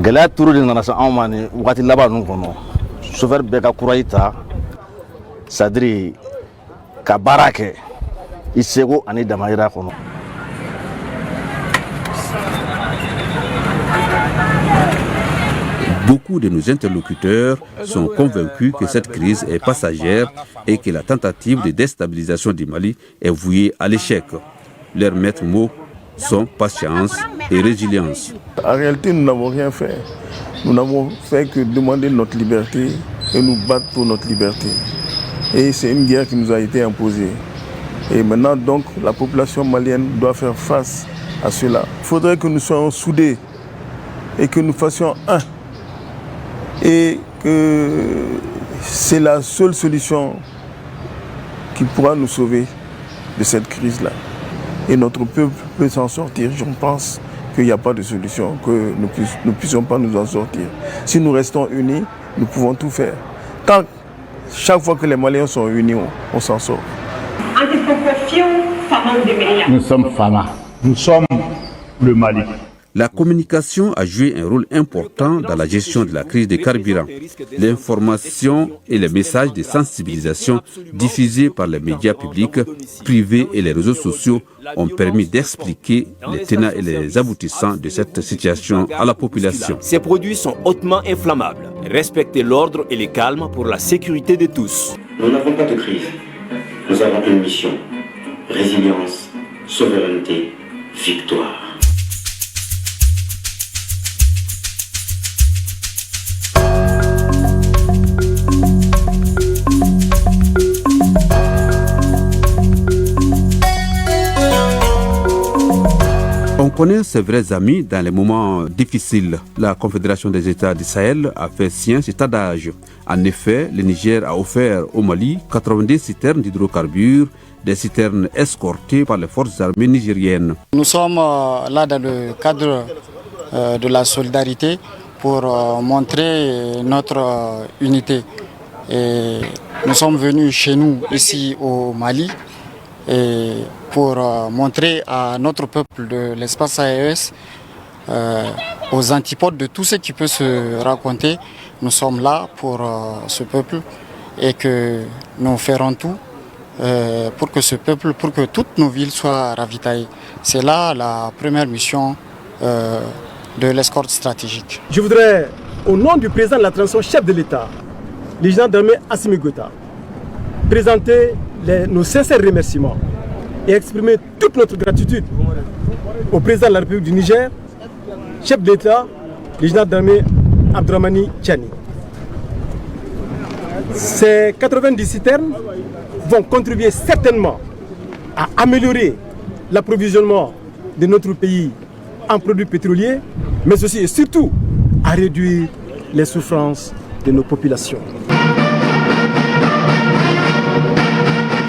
Gɛlɛya turu de nana se anw ma nin waati laban ninnu kɔnɔ. Chauffeur bɛɛ ka courage ta, c'est à dire ka baara kɛ i seko ani damayira kɔnɔ. Beaucoup de nos interlocuteurs sont convaincus que cette crise est passagère et que la tentative de déstabilisation du Mali est vouée à l'échec. Leurs maîtres mots sont patience et résilience. En réalité, nous n'avons rien fait. Nous n'avons fait que demander notre liberté et nous battre pour notre liberté. Et c'est une guerre qui nous a été imposée. Et maintenant, donc, la population malienne doit faire face à cela. Il faudrait que nous soyons soudés et que nous fassions un. Et que c'est la seule solution qui pourra nous sauver de cette crise-là. Et notre peuple peut s'en sortir. Je pense qu'il n'y a pas de solution, que nous ne puissions pas nous en sortir. Si nous restons unis, nous pouvons tout faire. Chaque fois que les Maliens sont unis, on s'en sort. Nous sommes Fama. Nous sommes le Mali. La communication a joué un rôle important dans la gestion de la crise des carburants. L'information et les messages de sensibilisation diffusés par les médias publics, privés et les réseaux sociaux ont permis d'expliquer les tenants et les aboutissants de cette situation à la population. Ces produits sont hautement inflammables. Respectez l'ordre et le calme pour la sécurité de tous. Nous n'avons pas de crise. Nous avons une mission. Résilience, souveraineté, victoire. On connaît ses vrais amis dans les moments difficiles. La Confédération des États du Sahel a fait sien cet adage. En effet, le Niger a offert au Mali 90 citernes d'hydrocarbures, des citernes escortées par les forces armées nigériennes. Nous sommes là dans le cadre de la solidarité pour montrer notre unité. Et nous sommes venus chez nous, ici au Mali, et pour montrer à notre peuple de l'espace AES, aux antipodes de tout ce qui peut se raconter, nous sommes là pour ce peuple et que nous ferons tout pour que ce peuple, pour que toutes nos villes soient ravitaillées. C'est là la première mission de l'escorte stratégique. Je voudrais, au nom du président de la transition, chef de l'État, le général d'armée Assimi Goïta, présenter nos sincères remerciements et exprimer toute notre gratitude au président de la République du Niger, chef de l'État, le général d'armée Abdrahmani Tchani. Ces 90 citernes vont contribuer certainement à améliorer l'approvisionnement de notre pays en produits pétroliers, mais aussi et surtout à réduire les souffrances de nos populations.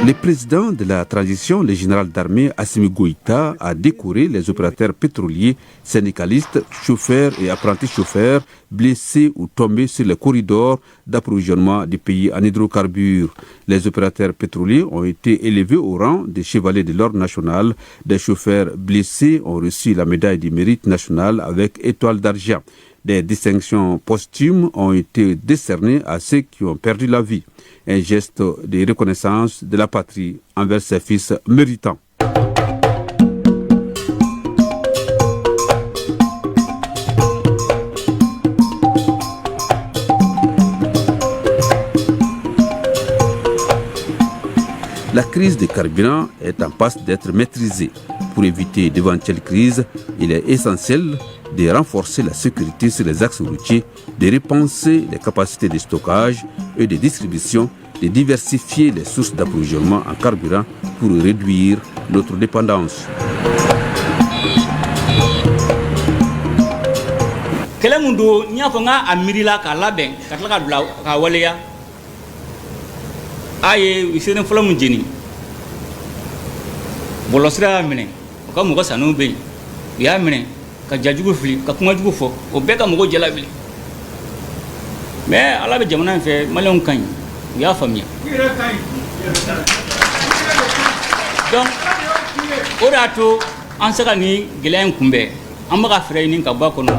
Le président de la transition, le général d'armée Assimi Goïta, a décoré les opérateurs pétroliers, syndicalistes, chauffeurs et apprentis chauffeurs blessés ou tombés sur les corridors d'approvisionnement du pays en hydrocarbures. Les opérateurs pétroliers ont été élevés au rang des chevaliers de l'ordre national. Des chauffeurs blessés ont reçu la médaille du mérite national avec étoile d'argent. Des distinctions posthumes ont été décernées à ceux qui ont perdu la vie. Un geste de reconnaissance de la patrie envers ses fils méritants. La crise des carburants est en passe d'être maîtrisée. Pour éviter d'éventuelles crises, il est essentiel de renforcer la sécurité sur les axes routiers, de repenser les capacités de stockage et de distribution, de diversifier les sources d'approvisionnement en carburant pour réduire notre dépendance. Kele mundo nya fonga amirila ka labɛn ka tila ka bila ka waleya a ye useni fɔlɔ mun jeni bɔlɔsira y'a minɛ o ka mɔgɔ sanuw bɛ yen u y'a minɛ ka jajugu fili ka kumajugu fɔ o bɛɛ ka mɔgɔ jala wili mais ala bɛ jamana in fɛ maliyɛnw ka ɲi u y'a faamuya donc o de y'a to an se ka nin gɛlɛya in kunbɛn an bɛ ka fɛɛrɛ ɲini ka bɔ a kɔnɔ.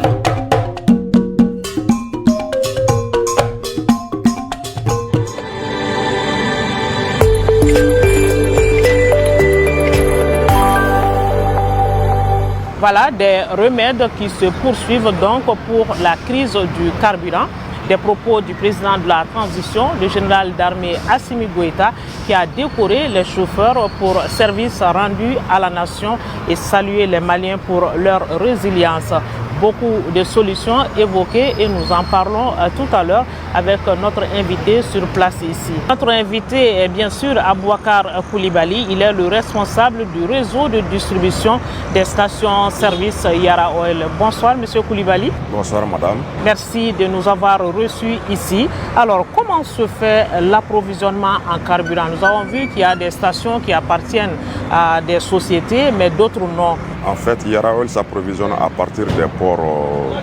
Voilà des remèdes qui se poursuivent donc pour la crise du carburant. Des propos du président de la transition, le général d'armée Assimi Goïta, qui a décoré les chauffeurs pour service rendu à la nation et salué les Maliens pour leur résilience. Beaucoup de solutions évoquées et nous en parlons tout à l'heure avec notre invité sur place ici. Notre invité est bien sûr Abouakar Koulibaly. Il est le responsable du réseau de distribution des stations-service Yara Oil. Bonsoir Monsieur Koulibaly. Bonsoir Madame. Merci de nous avoir reçus ici. Alors comment se fait l'approvisionnement en carburant? Nous avons vu qu'il y a des stations qui appartiennent à des sociétés mais d'autres non. En fait, Yara Oil s'approvisionne à partir des ports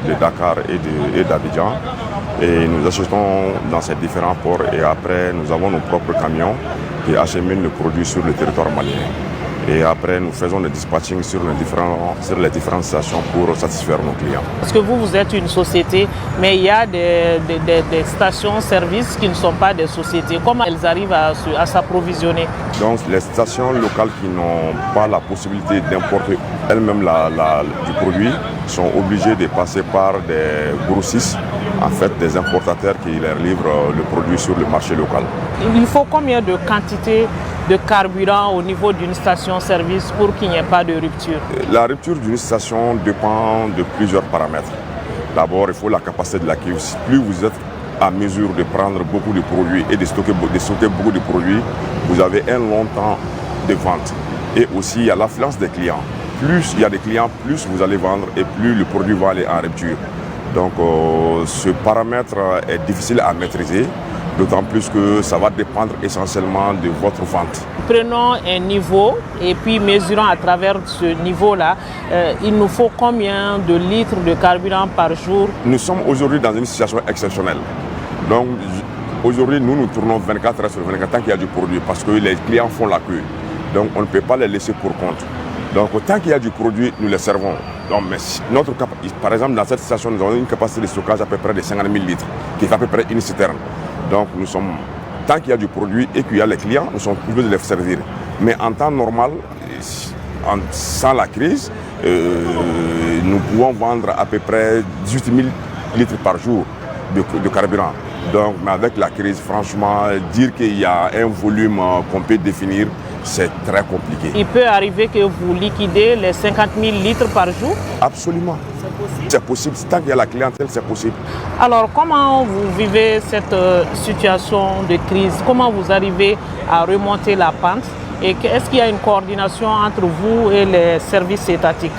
de Dakar et d'Abidjan. Et nous achetons dans ces différents ports et après nous avons nos propres camions qui acheminent le produit sur le territoire malien. Et après nous faisons le dispatching sur les différentes stations pour satisfaire nos clients. Parce que vous êtes une société, mais il y a des stations-service qui ne sont pas des sociétés. Comment elles arrivent à s'approvisionner? Donc les stations locales qui n'ont pas la possibilité d'importer elles-mêmes du produit sont obligées de passer par des grossistes, en fait des importateurs qui leur livrent le produit sur le marché local. Il faut combien de quantité de carburant au niveau d'une station-service pour qu'il n'y ait pas de rupture? La rupture d'une station dépend de plusieurs paramètres. D'abord, il faut la capacité de la cuve. Plus vous êtes à mesure de prendre beaucoup de produits et de stocker beaucoup de produits, vous avez un long temps de vente. Et aussi, il y a l'affluence des clients. Plus il y a des clients, plus vous allez vendre et plus le produit va aller en rupture. Donc, ce paramètre est difficile à maîtriser. D'autant plus que ça va dépendre essentiellement de votre vente. Prenons un niveau et puis mesurons à travers ce niveau-là, il nous faut combien de litres de carburant par jour? Nous sommes aujourd'hui dans une situation exceptionnelle. Donc aujourd'hui, nous tournons 24 heures sur 24 tant qu'il y a du produit parce que les clients font la queue. Donc on ne peut pas les laisser pour compte. Donc tant qu'il y a du produit, nous les servons. Donc, mais par exemple, dans cette station, nous avons une capacité de stockage à peu près de 50 000 litres, qui fait à peu près une citerne. Donc tant qu'il y a du produit et qu'il y a les clients, nous sommes obligés de les servir. Mais en temps normal, sans la crise, nous pouvons vendre à peu près 18 000 litres par jour de carburant. Donc, mais avec la crise, franchement, dire qu'il y a un volume qu'on peut définir, c'est très compliqué. Il peut arriver que vous liquidez les 50 000 litres par jour? Absolument. C'est possible? C'est possible. Tant qu'il y a la clientèle, c'est possible. Alors, comment vous vivez cette situation de crise? Comment vous arrivez à remonter la pente? Et est-ce qu'il y a une coordination entre vous et les services étatiques?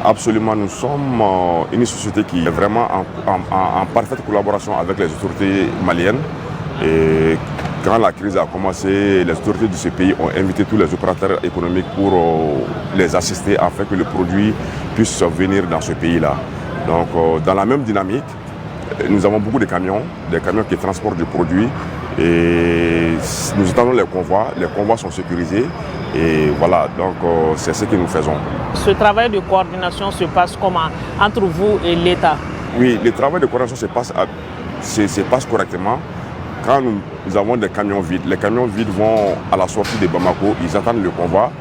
Absolument. Nous sommes une société qui est vraiment en parfaite collaboration avec les autorités maliennes. Et quand la crise a commencé, les autorités de ce pays ont invité tous les opérateurs économiques pour les assister afin que le produit puisse venir dans ce pays-là. Donc dans la même dynamique, nous avons beaucoup de camions qui transportent du produit et nous attendons les convois sont sécurisés et voilà, donc c'est ce que nous faisons. Ce travail de coordination se passe comment entre vous et l'État? Oui, le travail de coordination se passe correctement. Quand nous avons des camions vides, les camions vides vont à la sortie de Bamako, ils attendent le convoi.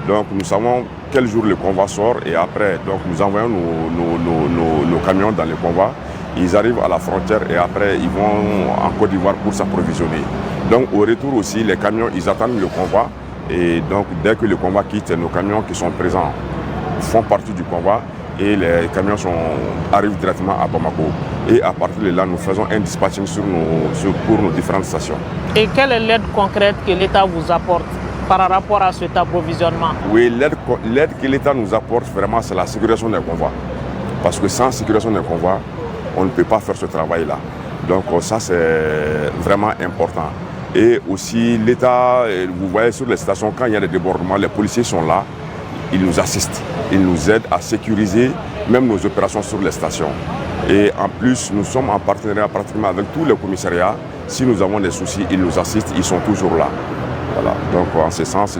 Donc nous savons quel jour le convoi sort et après donc, nous envoyons nos camions dans le convoi. Ils arrivent à la frontière et après ils vont en Côte d'Ivoire pour s'approvisionner. Donc au retour aussi, les camions ils attendent le convoi et donc dès que le convoi quitte, nos camions qui sont présents font partie du convoi et les camions arrivent directement à Bamako. Et à partir de là, nous faisons un dispatching pour nos différentes stations. Et quelle est l'aide concrète que l'État vous apporte par rapport à cet approvisionnement? Oui, l'aide que l'État nous apporte vraiment, c'est la sécurisation des convois. Parce que sans sécurisation des convois, on ne peut pas faire ce travail-là. Donc ça, c'est vraiment important. Et aussi, l'État, vous voyez sur les stations, quand il y a des débordements, les policiers sont là, ils nous assistent, ils nous aident à sécuriser même nos opérations sur les stations. Et en plus, nous sommes en partenariat pratiquement avec tous les commissariats. Si nous avons des soucis, ils nous assistent, ils sont toujours là. Voilà. Donc en ce sens,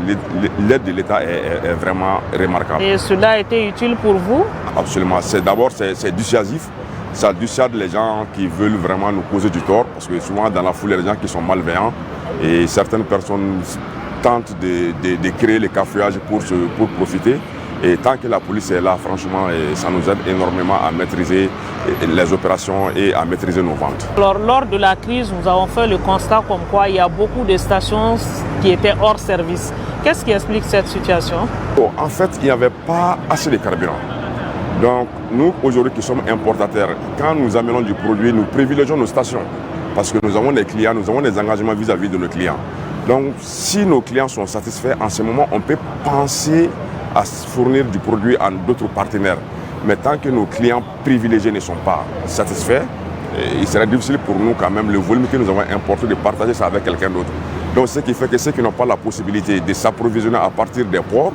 l'aide de l'État est vraiment remarquable. Et cela a été utile pour vous? Absolument. D'abord, c'est dissuasif. Ça dissuade les gens qui veulent vraiment nous causer du tort. Parce que souvent, dans la foule, il y a des gens qui sont malveillants. Et certaines personnes tentent de créer les cafouillages pour profiter. Et tant que la police est là, franchement, ça nous aide énormément à maîtriser les opérations et à maîtriser nos ventes. Alors, lors de la crise, nous avons fait le constat comme quoi il y a beaucoup de stations qui étaient hors service. Qu'est-ce qui explique cette situation? En fait, il n'y avait pas assez de carburant. Donc, nous, aujourd'hui qui sommes importateurs, quand nous amenons du produit, nous privilégions nos stations. Parce que nous avons des clients, nous avons des engagements vis-à-vis de nos clients. Donc, si nos clients sont satisfaits, en ce moment, on peut penser à fournir du produit à d'autres partenaires. Mais tant que nos clients privilégiés ne sont pas satisfaits, il serait difficile pour nous quand même, le volume que nous avons importé, de partager ça avec quelqu'un d'autre. Donc ce qui fait que ceux qui n'ont pas la possibilité de s'approvisionner à partir des ports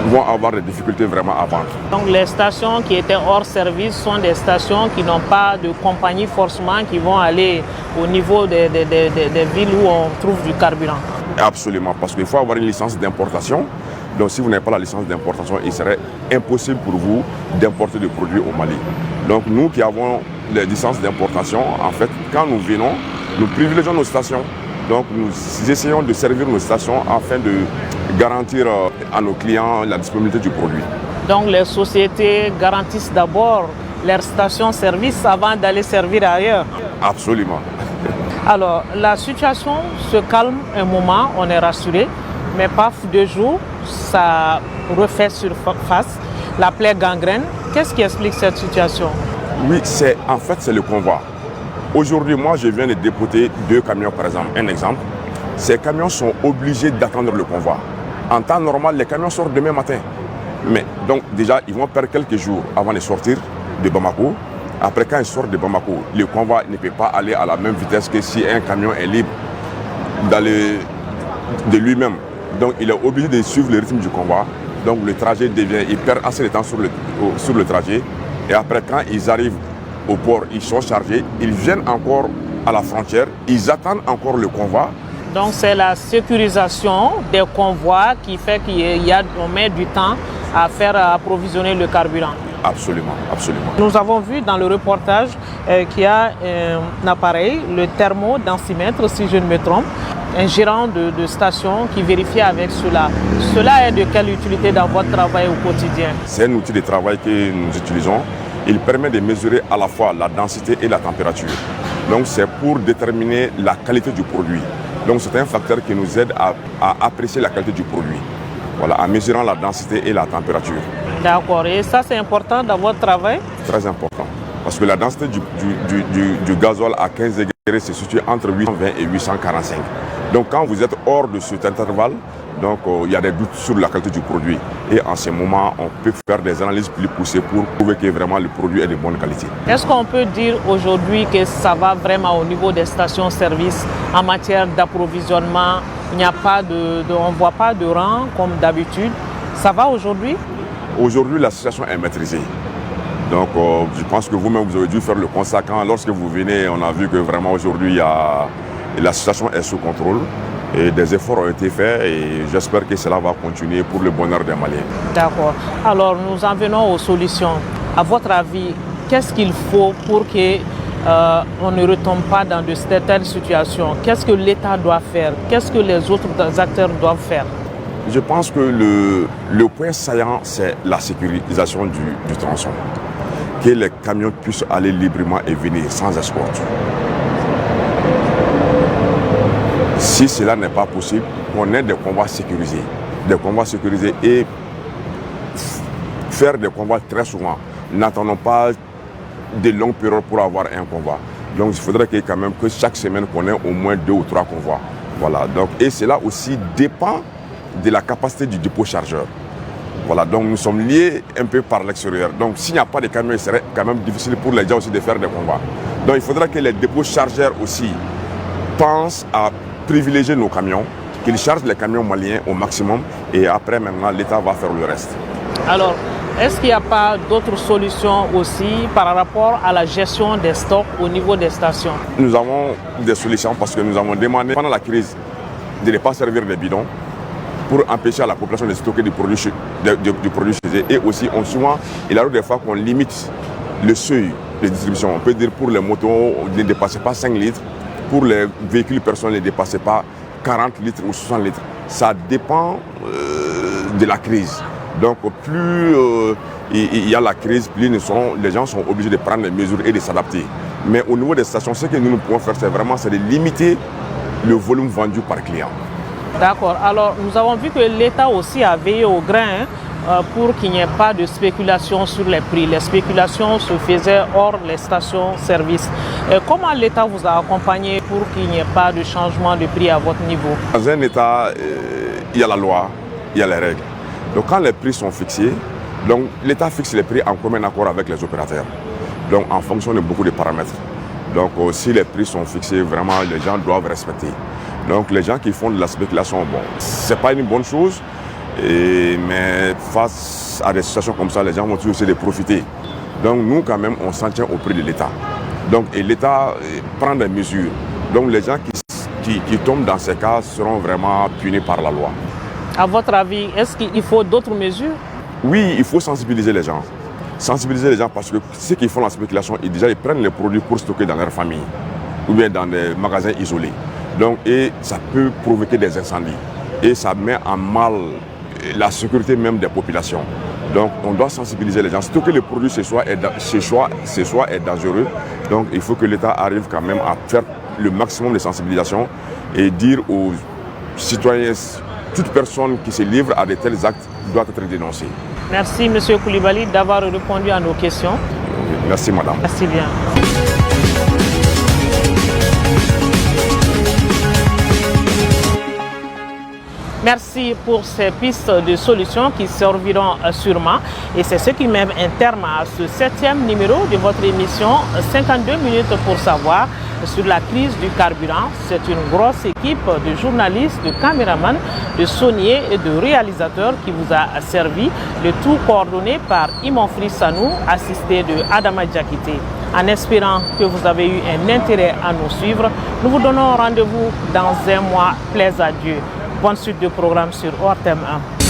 vont avoir des difficultés vraiment à vendre. Donc les stations qui étaient hors service sont des stations qui n'ont pas de compagnie forcément, qui vont aller au niveau des villes où on trouve du carburant. Absolument, parce qu'il faut avoir une licence d'importation. Donc si vous n'avez pas la licence d'importation, il serait impossible pour vous d'importer des produits au Mali. Donc nous qui avons les licences d'importation, en fait, quand nous venons, nous privilégions nos stations. Donc nous essayons de servir nos stations afin de garantir à nos clients la disponibilité du produit. Donc les sociétés garantissent d'abord leurs stations-service avant d'aller servir ailleurs. Absolument. Alors la situation se calme un moment, on est rassuré, mais paf, 2 jours, ça refait surface, la plaie gangrène. Qu'est-ce qui explique cette situation? Oui, en fait c'est le convoi. Aujourd'hui, moi, je viens de dépoter 2 camions, par exemple. Un exemple, ces camions sont obligés d'attendre le convoi. En temps normal, les camions sortent demain matin. Mais donc, déjà, ils vont perdre quelques jours avant de sortir de Bamako. Après, quand ils sortent de Bamako, le convoi ne peut pas aller à la même vitesse que si un camion est libre de lui-même. Donc, il est obligé de suivre le rythme du convoi. Donc, le trajet devient, il perd assez de temps sur le trajet. Et après, quand ils arrivent au port, ils sont chargés, ils viennent encore à la frontière, ils attendent encore le convoi. Donc c'est la sécurisation des convois qui fait qu'on met du temps à faire approvisionner le carburant. Absolument, absolument. Nous avons vu dans le reportage qu'il y a un appareil, le thermodensimètre, si je ne me trompe, un gérant de station qui vérifie avec cela. Cela est de quelle utilité dans votre travail au quotidien? C'est un outil de travail que nous utilisons. Il permet de mesurer à la fois la densité et la température. Donc c'est pour déterminer la qualité du produit. Donc c'est un facteur qui nous aide à apprécier la qualité du produit. Voilà, en mesurant la densité et la température. D'accord, et ça c'est important dans votre travail? Très important. Parce que la densité du gasoil à 15 degrés se situe entre 820 et 845. Donc quand vous êtes hors de cet intervalle, donc il y a des doutes sur la qualité du produit. Et en ce moment, on peut faire des analyses plus poussées pour prouver que vraiment le produit est de bonne qualité. Est-ce qu'on peut dire aujourd'hui que ça va vraiment au niveau des stations-service en matière d'approvisionnement? Il n'y a pas on ne voit pas de rang comme d'habitude. Ça va aujourd'hui? Aujourd'hui, la situation est maîtrisée. Donc je pense que vous-même, vous avez dû faire le constat quand, lorsque vous venez, on a vu que vraiment aujourd'hui, la situation est sous contrôle. Et des efforts ont été faits et j'espère que cela va continuer pour le bonheur des Maliens. D'accord. Alors nous en venons aux solutions. À votre avis, qu'est-ce qu'il faut pour qu'on ne retombe pas dans de telles situations? Qu'est-ce que l'État doit faire? Qu'est-ce que les autres acteurs doivent faire? Je pense que le point saillant, c'est la sécurisation du tronçon. Que les camions puissent aller librement et venir sans escorte. Si cela n'est pas possible, on ait des convois sécurisés. Des convois sécurisés et faire des convois très souvent. N'attendons pas de longues périodes pour avoir un convoi. Donc il faudrait quand même que chaque semaine qu'on ait au moins 2 ou 3 convois. Voilà. Donc, et cela aussi dépend de la capacité du dépôt chargeur. Voilà. Donc nous sommes liés un peu par l'extérieur. Donc s'il n'y a pas de camions, il serait quand même difficile pour les gens aussi de faire des convois. Donc il faudra que les dépôts chargeurs aussi pensent à privilégier nos camions, qu'ils chargent les camions maliens au maximum et après maintenant l'État va faire le reste. Alors, est-ce qu'il n'y a pas d'autres solutions aussi par rapport à la gestion des stocks au niveau des stations? Nous avons des solutions parce que nous avons demandé pendant la crise de ne pas servir des bidons pour empêcher à la population de stocker du produit chez eux. Et aussi, souvent, il arrive des fois qu'on limite le seuil de distribution. On peut dire pour les motos, ne dépassez pas 5 litres. Pour les véhicules personnels, ne dépassez pas 40 litres ou 60 litres. Ça dépend de la crise. Donc plus il y a la crise, plus les gens sont obligés de prendre les mesures et de s'adapter. Mais au niveau des stations, ce que nous pouvons faire, c'est de limiter le volume vendu par client. D'accord. Alors, nous avons vu que l'État aussi a veillé au grain pour qu'il n'y ait pas de spéculation sur les prix. Les spéculations se faisaient hors les stations-service. Comment l'État vous a accompagné pour qu'il n'y ait pas de changement de prix à votre niveau? Dans un État, il y a la loi, il y a les règles. Donc quand les prix sont fixés, l'État fixe les prix en commun accord avec les opérateurs. Donc en fonction de beaucoup de paramètres. Donc si les prix sont fixés, vraiment les gens doivent respecter. Donc les gens qui font de la spéculation, bon, c'est pas une bonne chose, mais face à des situations comme ça, les gens vont toujours essayer de profiter. Donc nous quand même, on s'en tient au prix de l'État. Donc et l'État prend des mesures. Donc les gens qui tombent dans ces cas seront vraiment punis par la loi. À votre avis, est-ce qu'il faut d'autres mesures? Oui, il faut sensibiliser les gens. Sensibiliser les gens parce que ceux qui font la spéculation, ils prennent les produits pour stocker dans leur famille ou bien dans des magasins isolés. Donc, et ça peut provoquer des incendies et ça met en mal la sécurité même des populations. Donc on doit sensibiliser les gens. Stocker les produits chez soi est dangereux. Donc il faut que l'État arrive quand même à faire le maximum de sensibilisation et dire aux citoyens, toute personne qui se livre à de tels actes doit être dénoncée. Merci M. Koulibaly d'avoir répondu à nos questions. Merci madame. Merci bien. Merci pour ces pistes de solutions qui serviront sûrement. Et c'est ce qui met un terme à ce 7e numéro de votre émission 52 minutes pour savoir sur la crise du carburant. C'est une grosse équipe de journalistes, de caméramans, de sonniers et de réalisateurs qui vous a servi. Le tout coordonné par Imon Frissanou, assisté de Adama Diakité. En espérant que vous avez eu un intérêt à nous suivre, nous vous donnons rendez-vous dans un mois. Plaise à Dieu. Bonne suite de programme sur ORTM 1.